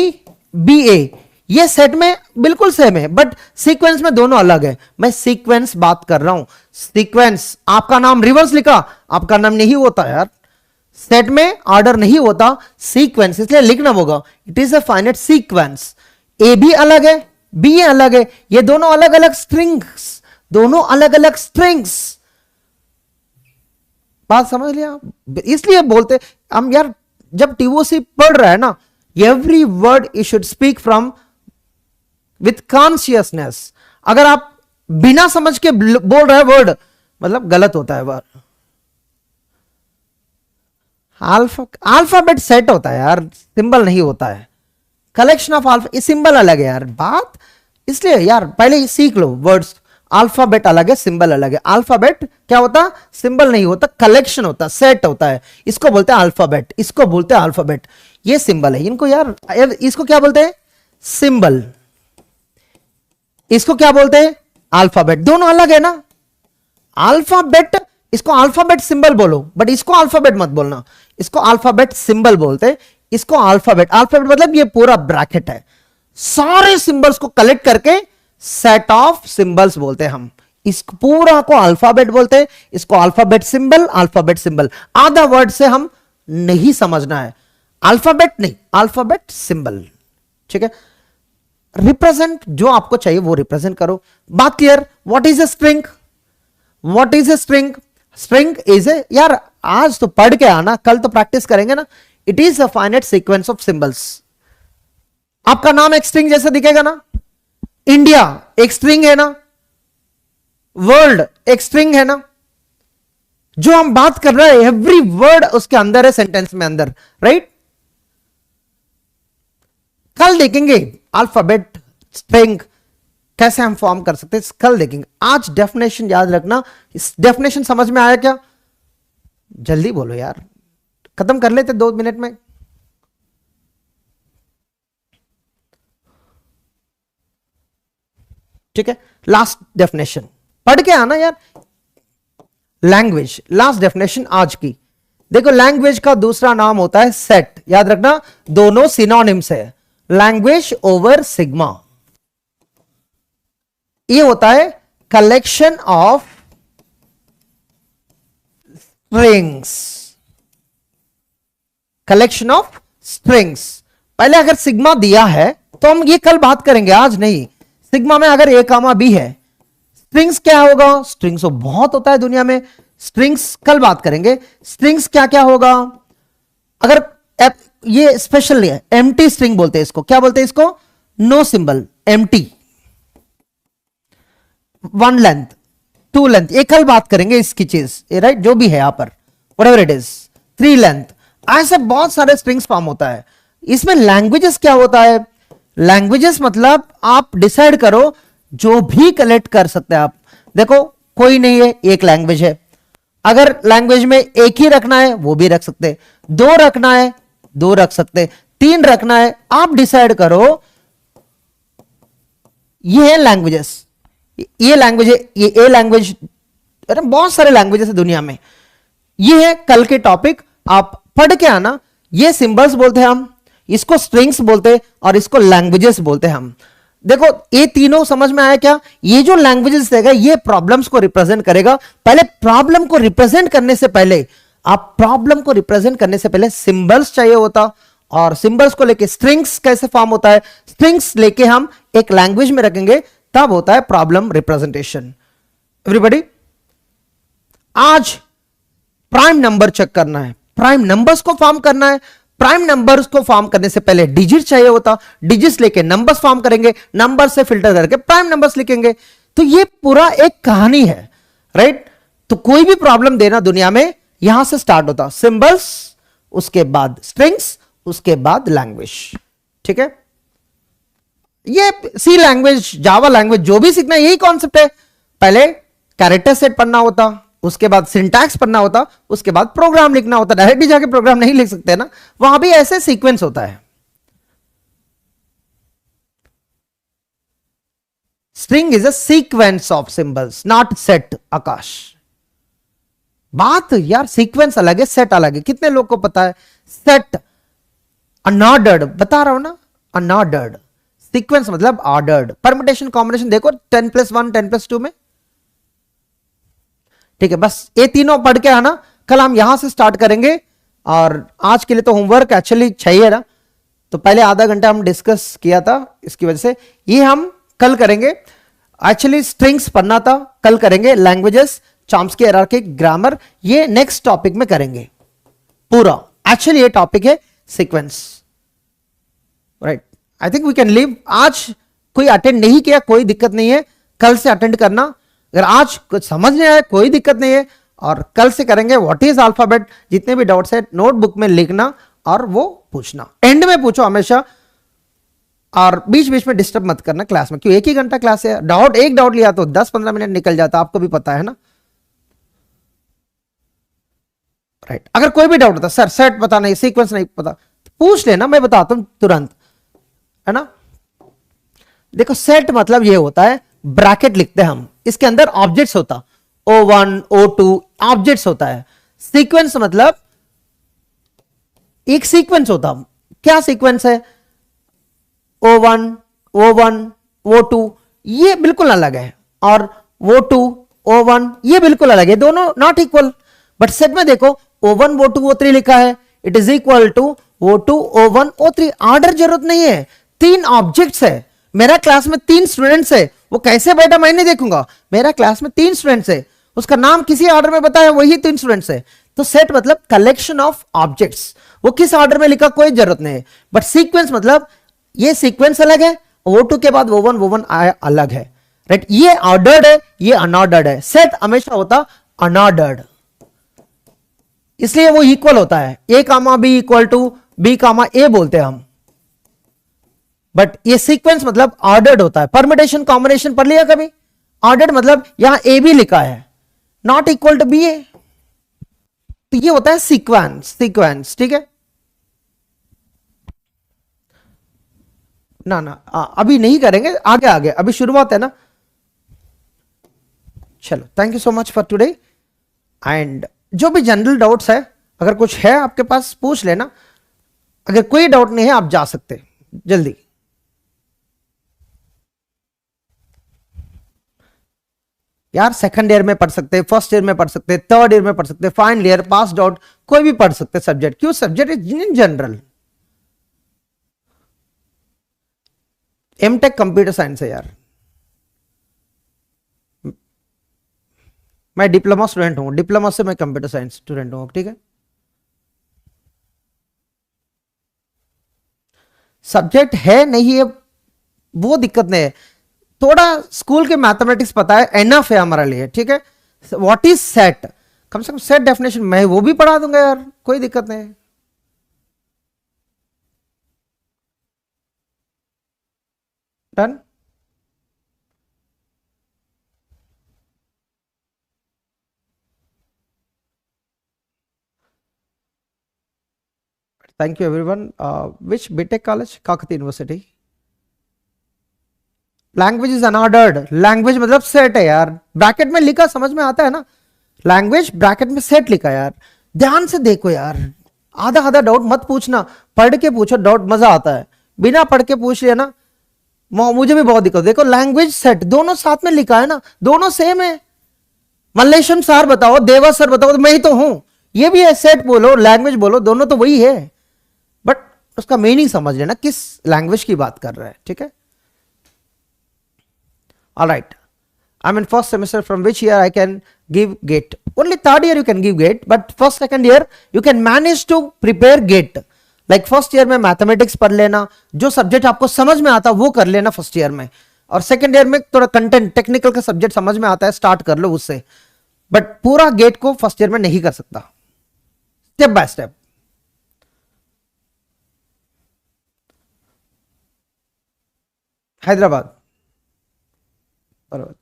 बी ए ये सेट में बिल्कुल सेम है, बट सीक्वेंस में दोनों अलग है। मैं सीक्वेंस बात कर रहा हूं, सीक्वेंस। आपका नाम रिवर्स लिखा, आपका नाम नहीं होता यार, सेट में ऑर्डर नहीं होता, सीक्वेंस इसलिए लिखना होगा। It is a finite sequence. A भी अलग है, बी अलग है, ये दोनों अलग अलग स्ट्रिंग्स, दोनों अलग अलग स्ट्रिंग्स। बात समझ लिया? इसलिए बोलते हम यार, जब टीओसी पढ़ रहा है ना, every word you should speak from with consciousness. अगर आप बिना समझ के बोल रहे हैं वर्ड, मतलब गलत होता है वर्ड। अल्फाबेट सेट होता है यार, सिंबल नहीं होता है। कलेक्शन ऑफ अल्फा, ये सिंबल अलग है यार बात, इसलिए यार पहले सीख लो वर्ड्स। अल्फाबेट अलग है, सिंबल अलग है। अल्फाबेट क्या होता, सिंबल नहीं होता, कलेक्शन होता, सेट होता है। इसको बोलते हैं अल्फाबेट, इसको बोलते हैं अल्फाबेट। ये सिंबल है इनको यार, इसको क्या बोलते हैं, सिंबल। इसको क्या बोलते हैं, अल्फाबेट। दोनों अलग है ना। अल्फाबेट, इसको अल्फाबेट सिंबल बोलो, बट इसको अल्फाबेट मत बोलना। इसको अल्फाबेट सिंबल बोलते हैं, इसको अल्फाबेट। अल्फाबेट मतलब ये पूरा ब्रैकेट है, सारे सिंबल्स को कलेक्ट करके सेट ऑफ सिंबल्स बोलते हैं हम। इस पूरा को अल्फाबेट बोलते हैं, इसको अल्फाबेट सिंबल, अल्फाबेट सिंबल। आधा वर्ड से हम नहीं समझना है, अल्फाबेट नहीं, अल्फाबेट सिंबल। ठीक है, रिप्रेजेंट जो आपको चाहिए वो रिप्रेजेंट करो। बात clear? What is a string? What is a string? String is a, यार आज तो पढ़ के आना, कल तो प्रैक्टिस करेंगे ना। It is a finite sequence of symbols. आपका नाम एक स्ट्रिंग जैसे दिखेगा ना, इंडिया एक स्ट्रिंग है ना, वर्ल्ड एक स्ट्रिंग है ना। जो हम बात कर रहे हैं एवरी वर्ड उसके अंदर है, सेंटेंस में अंदर, राइट? कल देखेंगे अल्फाबेट स्ट्रिंग कैसे हम फॉर्म कर सकते हैं, कल देखेंगे। आज डेफिनेशन याद रखना। इस डेफिनेशन समझ में आया क्या? जल्दी बोलो यार, खत्म कर लेते 2 मिनट में। ठीक है, लास्ट डेफिनेशन पढ़ के आना यार। लैंग्वेज, लास्ट डेफिनेशन आज की। देखो लैंग्वेज का दूसरा नाम होता है सेट, याद रखना, दोनों सिनोनिम्स है। लैंग्वेज ओवर सिग्मा, ये होता है collection of strings, collection of strings. पहले अगर सिग्मा दिया है तो हम ये कल बात करेंगे, आज नहीं। सिग्मा में अगर ए कामा बी है, स्ट्रिंग्स क्या होगा? स्ट्रिंग्स तो बहुत होता है दुनिया में, स्ट्रिंग्स कल बात करेंगे। स्ट्रिंग्स क्या क्या होगा? अगर ये स्पेशल है, एम्प्टी स्ट्रिंग बोलते हैं इसको। क्या बोलते हैं इसको? No symbol, empty. 1 length, 2 length, ये कल बात करेंगे इसकी चीज, राइट? जो भी है यहां पर, व्हाटएवर इट इज, 3 लेंथ, ऐसे बहुत सारे स्ट्रिंग्स फॉर्म होता है। इसमें लैंग्वेजेस क्या होता है? लैंग्वेजेस मतलब आप डिसाइड करो, जो भी कलेक्ट कर सकते हैं आप। देखो कोई नहीं है, एक लैंग्वेज है। अगर लैंग्वेज में एक ही रखना है वो भी रख सकते हैं, 2 रखना है 2 रख सकते हैं, 3 रखना है, आप डिसाइड करो। ये है लैंग्वेजेस, ये लैंग्वेज है, ये ए लैंग्वेज, बहुत सारे लैंग्वेजेस है दुनिया में। ये है कल के टॉपिक, आप पढ़ के आना। ये सिंबल्स बोलते हैं हम, इसको स्ट्रिंग्स बोलते हैं, और इसको लैंग्वेजेस बोलते हैं हम। देखो ये तीनों समझ में आया क्या? ये जो लैंग्वेजेस देगा ये प्रॉब्लम्स को रिप्रेजेंट करेगा। पहले प्रॉब्लम को रिप्रेजेंट करने से पहले, आप प्रॉब्लम को रिप्रेजेंट करने से पहले सिंबल्स चाहिए होता, और सिंबल्स को लेके स्ट्रिंग्स कैसे फॉर्म होता है, स्ट्रिंग्स लेके हम एक लैंग्वेज में रखेंगे, तब होता है प्रॉब्लम रिप्रेजेंटेशन। एवरीबॉडी, आज प्राइम नंबर चेक करना है, प्राइम नंबर्स को फॉर्म करना है। प्राइम नंबर्स को फॉर्म करने से पहले डिजिट चाहिए होता, डिजिट्स लेके नंबर्स फॉर्म करेंगे, नंबर से फिल्टर करके प्राइम नंबर्स लिखेंगे। तो ये पूरा एक कहानी है, राइट? तो कोई भी प्रॉब्लम देना दुनिया में यहां से स्टार्ट होता, सिंबल्स, उसके बाद स्ट्रिंग्स, उसके बाद लैंग्वेज। ठीक है, ये सी लैंग्वेज, जावा लैंग्वेज, जो भी सीखना यही कॉन्सेप्ट है। पहले कैरेक्टर सेट पढ़ना होता, उसके बाद सिंटैक्स पढ़ना होता, उसके बाद प्रोग्राम लिखना होता। डायरेक्टली जाके प्रोग्राम नहीं लिख सकते ना, वहां भी ऐसे सीक्वेंस होता है। String is a sequence of symbols, not set. Akash, बात यार सीक्वेंस अलग है, सेट अलग है। कितने लोग को पता है सेट अनऑर्डर्ड, बता रहा हूं ना, अनऑर्डर्ड। सीक्वेंस मतलब ऑर्डर्ड। परम्यूटेशन कॉम्बिनेशन देखो 10+1 10+2 में, ठीक है। बस ये तीनों पढ़ के आना, कल हम यहां से स्टार्ट करेंगे। और आज के लिए तो होमवर्क एक्चुअली चाहिए ना, तो पहले आधा घंटा हम डिस्कस किया था, इसकी वजह से ये हम कल करेंगे। एक्चुअली स्ट्रिंग्स पढ़ना था, कल करेंगे। लैंग्वेजेस, चॉम्स्की हायरार्की, ग्रामर, ये नेक्स्ट टॉपिक में करेंगे पूरा। एक्चुअली ये टॉपिक है sequence, right. I think we can leave. आज कोई अटेंड नहीं किया कोई दिक्कत नहीं है, कल से अटेंड करना। अगर आज कुछ समझ नहीं आया कोई दिक्कत नहीं है, और कल से करेंगे व्हाट इज अल्फाबेट। जितने भी डाउट्स है नोटबुक में लिखना और वो पूछना, एंड में पूछो हमेशा, और बीच बीच में डिस्टर्ब मत करना क्लास में, क्यों एक ही घंटा क्लास है। एक डाउट लिया तो 10-15 मिनट निकल जाता, आपको भी पता है ना, राइट। अगर कोई भी डाउट होता, सर सेट पता नहीं, सीक्वेंस नहीं पता, पूछ लेना, मैं बताता हूं तुरंत, है ना। देखो सेट मतलब ये होता है, ब्रैकेट लिखते हैं हम, इसके अंदर ऑब्जेक्ट्स होता, O1 O2 ऑब्जेक्ट्स होता है। सीक्वेंस मतलब एक सीक्वेंस होता, क्या सीक्वेंस है, O1 O1 O2 ये बिल्कुल अलग है, और O2 O1 ये बिल्कुल अलग है, दोनों नॉट इक्वल। बट सेट में देखो O1 O2 O3 लिखा है, it is equal to O2 O1 O3। Order जरूरत नहीं है, तीन ऑब्जेक्ट्स है। मेरा क्लास में 3 स्टूडेंट्स है, वो कैसे बैठा मैं नहीं देखूंगा, मेरा क्लास में 3 स्टूडेंट्स है, उसका नाम किसी ऑर्डर में बताया, वही 3 स्टूडेंट्स है। तो सेट मतलब कलेक्शन ऑफ ऑब्जेक्ट्स, वो किस ऑर्डर में लिखा कोई जरूरत नहीं है। बट सीक्वेंस मतलब ये सीक्वेंस अलग है, O2 के बाद O1 आया अलग है, राइट। ये ऑर्डर्ड है, ये अनऑर्डर्ड है। सेट हमेशा होता अनऑर्डर्ड, इसलिए वो इक्वल होता है। A comma B equal to B comma A बोलते हैं हम। बट ये सीक्वेंस मतलब ऑर्डर्ड होता है। परम्यूटेशन कॉम्बिनेशन पढ़ लिया कभी, ऑर्डर्ड मतलब यहां A भी लिखा है, not equal to B A, तो ये होता है सीक्वेंस, ठीक है ना। अभी नहीं करेंगे, आगे आगे, अभी शुरुआत है ना। चलो, thank you so much for today. And जो भी जनरल डाउट्स है, अगर कुछ है आपके पास पूछ लेना, अगर कोई डाउट नहीं है आप जा सकते जल्दी। यार सेकंड ईयर में पढ़ सकते हैं, फर्स्ट ईयर में पढ़ सकते हैं, थर्ड ईयर में पढ़ सकते हैं, फाइनल ईयर, पास आउट, कोई भी पढ़ सकते हैं सब्जेक्ट। क्यों, subject is in general. MTech computer science है यार, मैं डिप्लोमा स्टूडेंट हूं, डिप्लोमा से मैं कंप्यूटर साइंस स्टूडेंट हूं, ठीक है। सब्जेक्ट है नहीं है वो दिक्कत नहीं है, थोड़ा स्कूल के मैथमेटिक्स पता है एनफ है हमारे लिए, ठीक है। व्हाट इज सेट, कम से कम सेट डेफिनेशन मैं वो भी पढ़ा दूंगा यार, कोई दिक्कत नहीं है। Done. Thank you everyone. Which BTech college, Kakati university. Language is unordered, language मतलब सेट है यार, ब्रैकेट में लिखा समझ में आता है ना, लैंग्वेज ब्रैकेट में सेट लिखा यार। ध्यान से देखो यार, आधा आधा डाउट मत पूछना, पढ़ के पूछो, डाउट मजा आता है। बिना पढ़ के पूछ लिया ना, मुझे भी बहुत दिक्कत। देखो लैंग्वेज सेट दोनों साथ में लिखा है ना, दोनों सेम है। मल्लेशम सर बताओ, देवा सर बताओ, तो मैं ही तो हूं। ये भी है, सेट बोलो लैंग्वेज बोलो, दोनों तो वही है, बट उसका मीनिंग समझ लेना किस लैंग्वेज की बात कर रहा है, ठीक है। All right, I'm in first semester, from which year I can give GATE. Only third year you can give GATE, but first second year you can manage to prepare GATE. Like first year में mathematics पढ़ लेना, जो subject आपको समझ में आता वो कर लेना फर्स्ट ईयर में, और सेकंड ईयर में थोड़ा कंटेंट टेक्निकल का सब्जेक्ट समझ में आता है, स्टार्ट कर लो उससे। बट पूरा गेट को फर्स्ट ईयर में नहीं कर सकता, स्टेप बाय स्टेप। हैदराबाद, बराबर।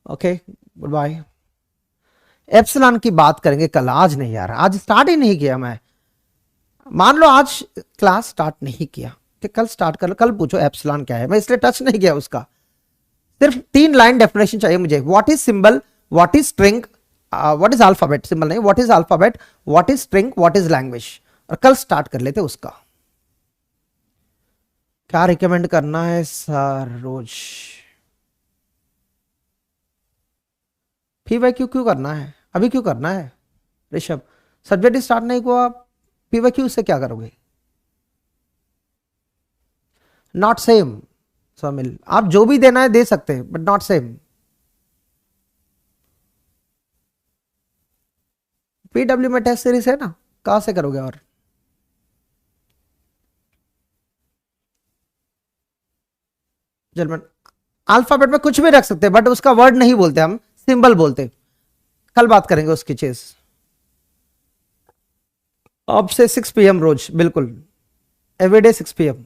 Okay, good bye. एप्सिलॉन की बात करेंगे कल, आज नहीं यार, आज स्टार्ट ही नहीं किया मैं। मान लो आज क्लास स्टार्ट नहीं किया तो कल स्टार्ट कर लो, कल पूछो एप्सिलॉन क्या है, मैं इसलिए टच नहीं किया उसका। सिर्फ 3 लाइन डेफिनेशन चाहिए मुझे। What is symbol, what is string, what is alphabet, symbol नहीं, what is alphabet, what is string, what is language, और कल स्टार्ट कर लेते उसका। क्या रिकमेंड करना है सर रोज? पीवाईक्यू क्यों करना है, अभी क्यों करना है ऋषभ? सब्जेक्ट स्टार्ट नहीं हुआ, पीवाईक्यू से क्या करोगे? नॉट सेम स्वामिल, आप जो भी देना है दे सकते हैं, बट नॉट सेम। पीडब्ल्यू में टेस्ट सीरीज है ना, कहां से करोगे? और जर्मन अल्फाबेट में कुछ भी रख सकते हैं, बट उसका वर्ड नहीं बोलते, हम सिंबल बोलते। कल बात करेंगे उसकी चीज। अब से 6 PM रोज, बिल्कुल एवरीडे 6 PM।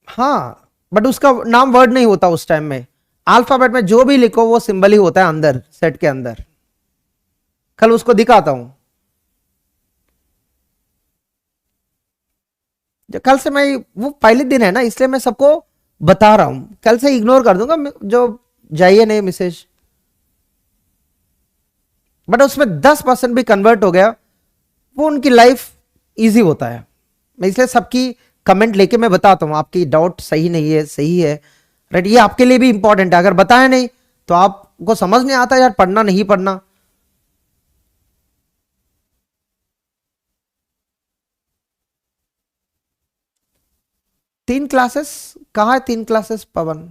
हाँ, बट उसका नाम वर्ड नहीं होता उस टाइम में। अल्फाबेट में जो भी लिखो वो सिंबल ही होता है अंदर, सेट के अंदर। कल उसको दिखाता हूं। जो कल से मैं, वो पहले दिन है ना, इसलिए मैं सबको बता रहा हूं। कल से इग्नोर कर दूंगा जो जाइए नहीं मैसेज, बट उसमें 10% भी कन्वर्ट हो गया, वो उनकी लाइफ इजी होता है। मैं इसलिए सबकी कमेंट लेके मैं बताता हूं, आपकी डाउट सही नहीं है, सही है, राइट। ये आपके लिए भी इंपॉर्टेंट है, अगर बताया नहीं तो आपको समझ नहीं आता यार, पढ़ना नहीं पढ़ना। तीन क्लासेस कहाँ है? तीन क्लासेस पवन,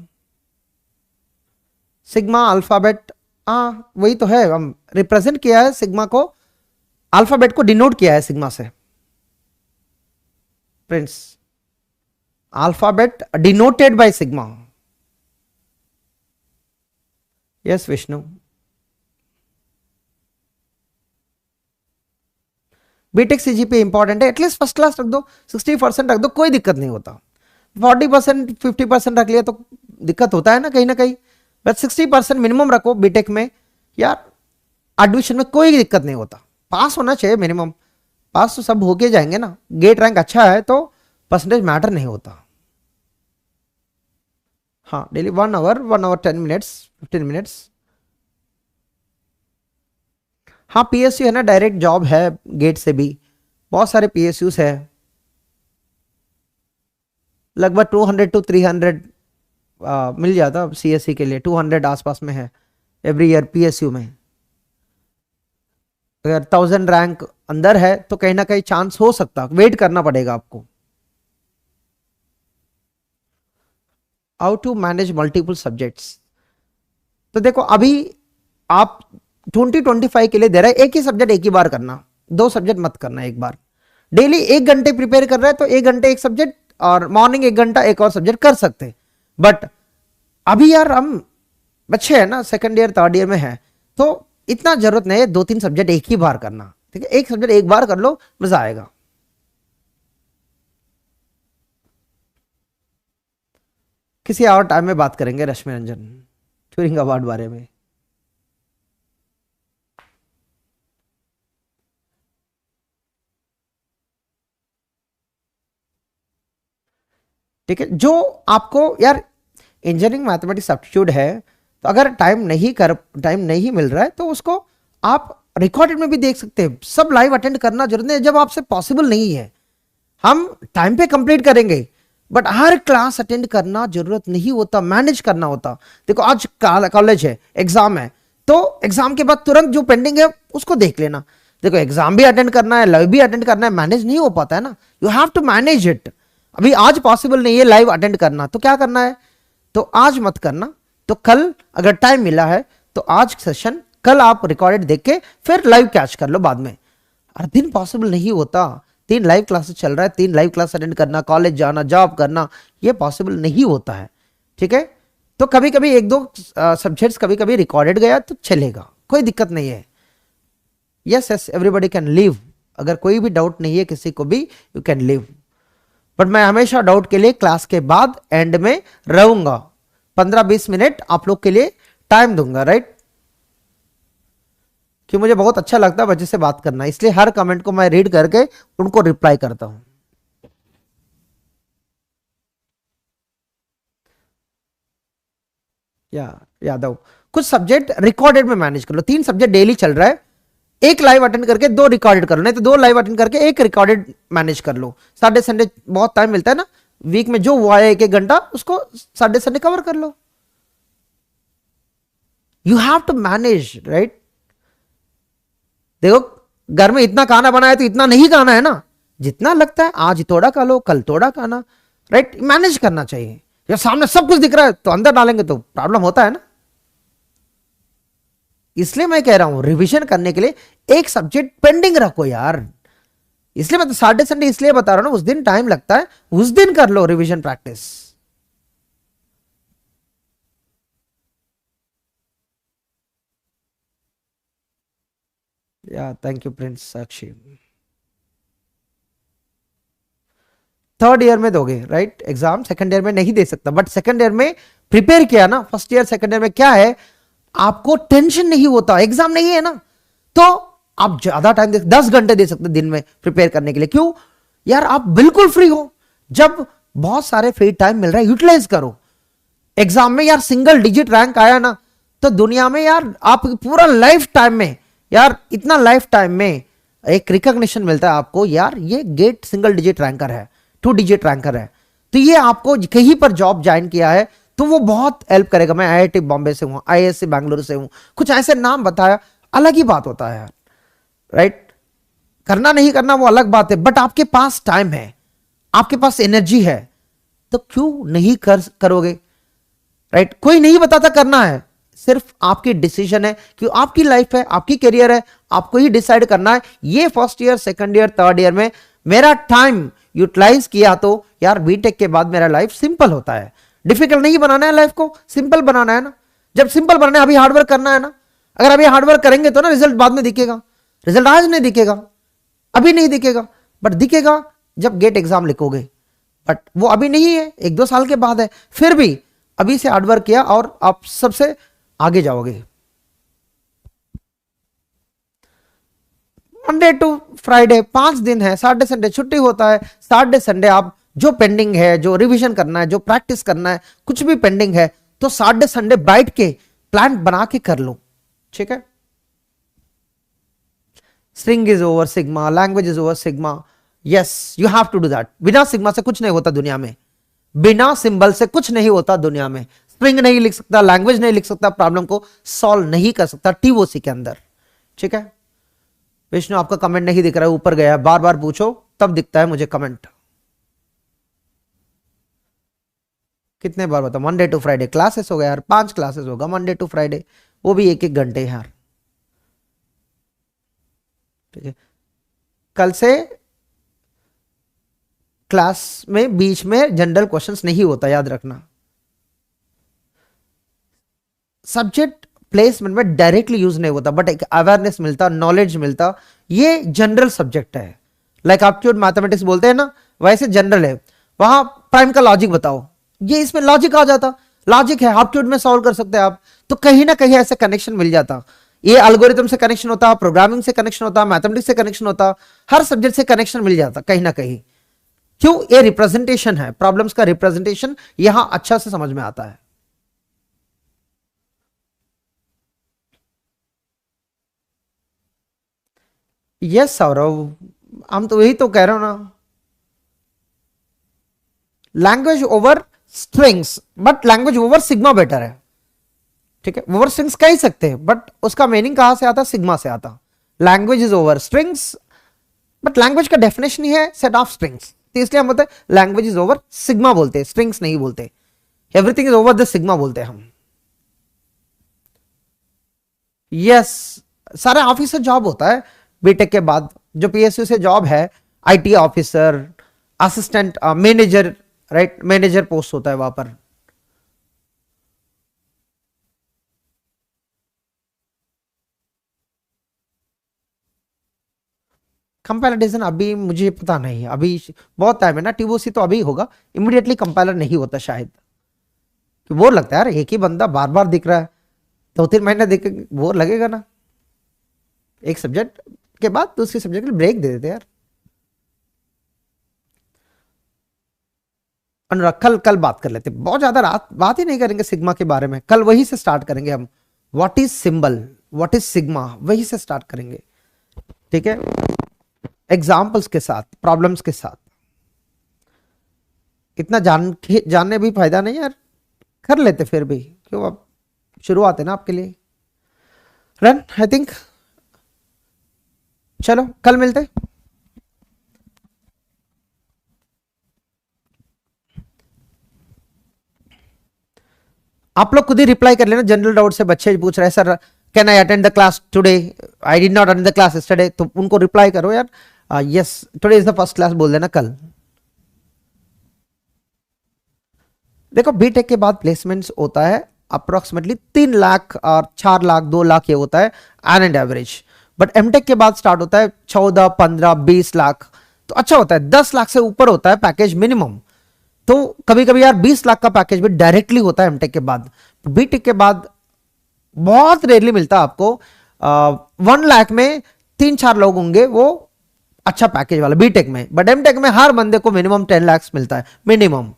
सिग्मा अल्फाबेट, हाँ वही तो है, हम रिप्रेजेंट किया है सिग्मा को, अल्फाबेट को डिनोट किया है सिग्मा से friends. Alphabet denoted by sigma. Yes Vishnu. BTech CGP important है, एटलीस्ट फर्स्ट क्लास रख दो, 60% रख दो, कोई दिक्कत नहीं होता। 40% 50% रख लिया तो दिक्कत होता है ना कहीं, बट 60% मिनिमम रखो बीटेक में यार, एडमिशन में कोई दिक्कत नहीं होता। पास होना चाहिए मिनिमम, पास तो सब होके जाएंगे ना, गेट रैंक अच्छा है तो परसेंटेज मैटर नहीं होता। हाँ daily 1 hour 1 hour 10 minutes 15 minutes. हाँ पीएसयू है ना, डायरेक्ट जॉब है गेट से भी, बहुत सारे पीएसयूज है, लगभग 200 to 300 मिल जाता सीएससी के लिए, 200 आसपास में है एवरी ईयर पीएसयू में। अगर 1000 रैंक अंदर है तो कहीं ना कहीं चांस हो सकता, वेट करना पड़ेगा आपको। How to manage multiple subjects, तो देखो अभी आप 2025 के लिए दे रहे हैं, एक ही सब्जेक्ट एक ही बार करना, 2 सब्जेक्ट मत करना एक बार। डेली 1 घंटे प्रिपेयर कर रहा है तो 1 घंटे एक सब्जेक्ट, और मॉर्निंग 1 घंटा एक और सब्जेक्ट कर सकते हैं। बट अभी यार हम बच्चे हैं ना, सेकंड ईयर थर्ड ईयर में है, तो इतना जरूरत नहीं है 2-3 सब्जेक्ट एक ही बार करना, ठीक है? एक सब्जेक्ट एक बार कर लो, मजा आएगा। किसी और टाइम में बात करेंगे रश्मि रंजन ट्यूरिंग अवार्ड बारे में। ठीक है, जो आपको यार इंजीनियरिंग मैथमेटिक्स एप्टीट्यूड है, तो अगर टाइम नहीं मिल रहा है तो उसको आप रिकॉर्डेड में भी देख सकते हैं। सब लाइव अटेंड करना जरूरी नहीं है जब आपसे पॉसिबल नहीं है। हम टाइम पे कंप्लीट करेंगे, बट हर क्लास अटेंड करना जरूरत नहीं होता, मैनेज करना होता। देखो आज कॉलेज है, एग्जाम है, तो एग्जाम के बाद तुरंत जो पेंडिंग है उसको देख लेना। देखो एग्जाम भी अटेंड करना है, लाइव भी अटेंड करना है, मैनेज नहीं हो पाता है ना, you have to manage it. अभी आज पॉसिबल नहीं है लाइव अटेंड करना, तो क्या करना है, तो आज मत करना, तो कल अगर टाइम मिला है तो आज सेशन कल आप रिकॉर्डेड देख के फिर लाइव कैच कर लो बाद में। हर दिन पॉसिबल नहीं होता, 3 लाइव क्लासेस चल रहा है, 3 लाइव क्लास अटेंड करना, कॉलेज जाना, जॉब करना, ये पॉसिबल नहीं होता है, ठीक है? तो कभी कभी 1-2 सब्जेक्ट्स कभी कभी रिकॉर्डेड गया तो चलेगा, कोई दिक्कत नहीं है। Yes yes everybody can live, अगर कोई भी डाउट नहीं है किसी को भी, यू कैन लिव। बट मैं हमेशा डाउट के लिए क्लास के बाद एंड में रहूंगा, 15-20 मिनट आप लोग के लिए टाइम दूंगा, राइट? कि मुझे बहुत अच्छा लगता है बच्चे से बात करना, इसलिए हर कमेंट को मैं रीड करके उनको रिप्लाई करता हूं। यादव, कुछ सब्जेक्ट रिकॉर्डेड में मैनेज कर लो। 3 सब्जेक्ट डेली चल रहा है, एक लाइव अटेंड करके 2 रिकॉर्डेड कर लो, नहीं तो 2 लाइव अटेंड करके 1 रिकॉर्डेड मैनेज कर लो। सैटरडे संडे बहुत टाइम मिलता है ना, वीक में जो हुआ है 1-1 घंटा, उसको सैटरडे संडे कवर कर लो। You have to manage, right. देखो घर में इतना खाना बनाया तो इतना नहीं खाना है ना, जितना लगता है आज थोड़ा खा लो, कल थोड़ा खाना, राइट। मैनेज करना चाहिए। या सामने सब कुछ दिख रहा है तो अंदर डालेंगे तो प्रॉब्लम होता है ना। इसलिए मैं कह रहा हूं रिवीजन करने के लिए एक सब्जेक्ट पेंडिंग रखो यार। इसलिए मैं तो सैटरडे संडे इसलिए बता रहा हूं ना, उस दिन टाइम लगता है, उस दिन कर लो रिवीजन प्रैक्टिस। या thank you Prince Sakshi. 3rd year में दोगे राइट एग्जाम, 2nd ईयर में नहीं दे सकता, बट 2nd ईयर में प्रिपेयर किया ना। 1st ईयर 2nd ईयर में क्या है, आपको टेंशन नहीं होता, एग्जाम नहीं है ना, तो आप ज्यादा टाइम 10 घंटे दे सकते दिन में प्रिपेयर करने के लिए। क्यों यार, आप बिल्कुल फ्री हो, जब बहुत सारे फ्री टाइम मिल रहा है यूटिलाइज करो। एग्जाम में यार सिंगल डिजिट रैंक आया ना, तो दुनिया में यार आप पूरा लाइफ टाइम में, यार इतना लाइफ टाइम में एक रिकॉग्निशन मिलता है आपको, यार ये गेट सिंगल डिजिट रैंकर है, 2 डिजिट रैंकर है, तो ये आपको कहीं पर जॉब ज्वाइन किया है तो वो बहुत हेल्प करेगा। मैं आईआईटी बॉम्बे से हूं, आईआईएससी बैंगलोर से हूं, कुछ ऐसे नाम बताया, अलग ही बात होता है यार, राइट। करना नहीं करना वो अलग बात है, बट आपके पास टाइम है, आपके पास एनर्जी है, तो क्यों नहीं करोगे, राइट। कोई नहीं बताता करना है, सिर्फ आपकी डिसीजन है, क्यों आपकी लाइफ है, आपकी करियर है, आपको ही डिसाइड करना है। ये 1st year 2nd year 3rd year में मेरा टाइम यूटिलाइज किया तो यार बीटेक के बाद मेरा लाइफ सिंपल होता है। डिफिकल्ट नहीं बनाना है लाइफ को, सिंपल बनाना है ना। जब सिंपल बनाना है, अभी हार्डवर्क करना है ना। अगर अभी हार्डवर्क करेंगे तो ना रिजल्ट बाद में दिखेगा, रिजल्ट आज नहीं दिखेगा, अभी नहीं दिखेगा, बट दिखेगा जब गेट एग्जाम लिखोगे। बट वो अभी नहीं है, 1-2 साल के बाद है, फिर भी अभी से हार्डवर्क किया और आप सबसे आगे जाओगे। मंडे टू फ्राइडे 5 दिन है, सैटरडे संडे छुट्टी होता है। सैटरडे संडे आप जो पेंडिंग है, जो रिवीजन करना है, जो प्रैक्टिस करना है, कुछ भी पेंडिंग है तो सैटरडे संडे बैठ के प्लान बना के कर लो, ठीक है। String is over sigma, language is over sigma, yes you have to do that. बिना सिग्मा से कुछ नहीं होता दुनिया में, बिना सिंबल से कुछ नहीं होता दुनिया में। स्ट्रिंग नहीं लिख सकता, लैंग्वेज नहीं लिख सकता, प्रॉब्लम को सॉल्व नहीं कर सकता टीओसी के अंदर, ठीक है। विष्णु आपका कमेंट नहीं दिख रहा है, ऊपर गया, बार बार पूछो तब दिखता है मुझे कमेंट। कितने बार बताओ, मंडे टू फ्राइडे क्लासेस हो गया यार, 5 क्लासेस होगा मंडे टू फ्राइडे, वो भी 1-1 घंटे यार, ठीक है। कल से क्लास में बीच में जनरल क्वेश्चंस नहीं होता, याद रखना। सब्जेक्ट प्लेसमेंट में डायरेक्टली यूज नहीं होता, बट एक अवेयरनेस मिलता, नॉलेज मिलता। ये जनरल सब्जेक्ट है, लाइक एप्टीट्यूड मैथमेटिक्स बोलते हैं ना, वैसे जनरल है। वहां प्राइम का लॉजिक बताओ, ये इसमें लॉजिक आ जाता, लॉजिक है, एप्टीट्यूड में सॉल्व कर सकते हैं आप, तो कहीं ना कहीं ऐसे कनेक्शन मिल जाता। ये एल्गोरिथम से कनेक्शन होता, प्रोग्रामिंग से कनेक्शन होता, मैथमेटिक्स से कनेक्शन होता, हर सब्जेक्ट से कनेक्शन मिल जाता कहीं ना कहीं। क्यों, ये रिप्रेजेंटेशन है, प्रॉब्लम्स का रिप्रेजेंटेशन यहां अच्छा से समझ में आता है। यस सौरव, हम तो यही तो कह रहे हो ना, language over strings, but language over sigma better है, ठीक है। ओवर स्ट्रिंग्स कह ही सकते हैं, बट उसका मीनिंग कहां से आता, सिग्मा से आता। Language is over strings, but language का डेफिनेशन ही है सेट ऑफ स्ट्रिंग्स, तो इसलिए हम बोलते हैं लैंग्वेज इज ओवर सिग्मा बोलते हैं, स्ट्रिंग्स नहीं बोलते। Everything is over the sigma बोलते हैं हम। यस, सारे ऑफिसर जॉब होता है बीटेक के बाद, जो पीएसयू से जॉब है, IT officer, assistant manager, right, manager post होता है वहां पर। कंपैरिजन अभी मुझे पता नहीं, अभी बहुत टाइम है ना, टीओसी तो अभी होगा, इमीडिएटली कंपाइलर नहीं होता शायद। बोर लगता है यार, एक ही बंदा बार बार दिख रहा है, 2-3 महीने देख बोर लगेगा ना। एक सब्जेक्ट के बाद दूसरे सब्जेक्ट के लिए ब्रेक दे देते यार। अनुराग कल बात कर लेते, बहुत ज्यादा रात बात ही नहीं करेंगे सिग्मा के बारे में, कल वही से स्टार्ट करेंगे हम। What is symbol, what is sigma, वही से स्टार्ट करेंगे, ठीक है, एग्जाम्पल्स के साथ, प्रॉब्लम्स के साथ। इतना जानने भी फायदा नहीं यार, कर लेते फिर भी, क्यों, अब शुरुआत है ना आपके लिए। रन, आई थिंक चलो कल मिलते। आप लोग खुद ही रिप्लाई कर लेना, जनरल डाउट से बच्चे पूछ रहे हैं sir can I attend the class today, I did not attend the class yesterday, तो उनको रिप्लाई करो यार, yes today is the first class बोल देना कल। देखो बीटेक के बाद प्लेसमेंट्स होता है अप्रोक्सीमेटली 3 लाख और 4 लाख 2 लाख ये होता है an and average, but MTech के बाद स्टार्ट होता है 14 15 20 लाख, तो अच्छा होता है, 10 लाख से ऊपर होता है पैकेज मिनिमम, तो कभी कभी यार 20 लाख का पैकेज भी डायरेक्टली होता है एमटेक के बाद। बीटेक के बाद बहुत रेयरली मिलता है आपको, 1 लाख में 3-4 लोग होंगे वो अच्छा पैकेज वाला बीटेक में, बट एमटेक में हर बंदे को मिनिमम 10 लाख मिलता है मिनिमम,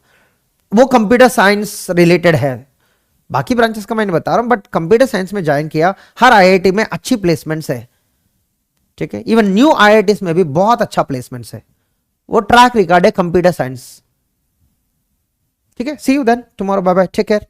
वो कंप्यूटर साइंस रिलेटेड है, बाकी ब्रांचेस का मैं नहीं बता रहा हूं, बट कंप्यूटर साइंस में ज्वाइन किया, हर आईआईटी में अच्छी प्लेसमेंट्स है, ठीक है, इवन न्यू आईआईटीज में भी बहुत अच्छा प्लेसमेंट्स है, वो ट्रैक रिकॉर्ड है कंप्यूटर साइंस, ठीक है। See you then tomorrow, bye bye, take care.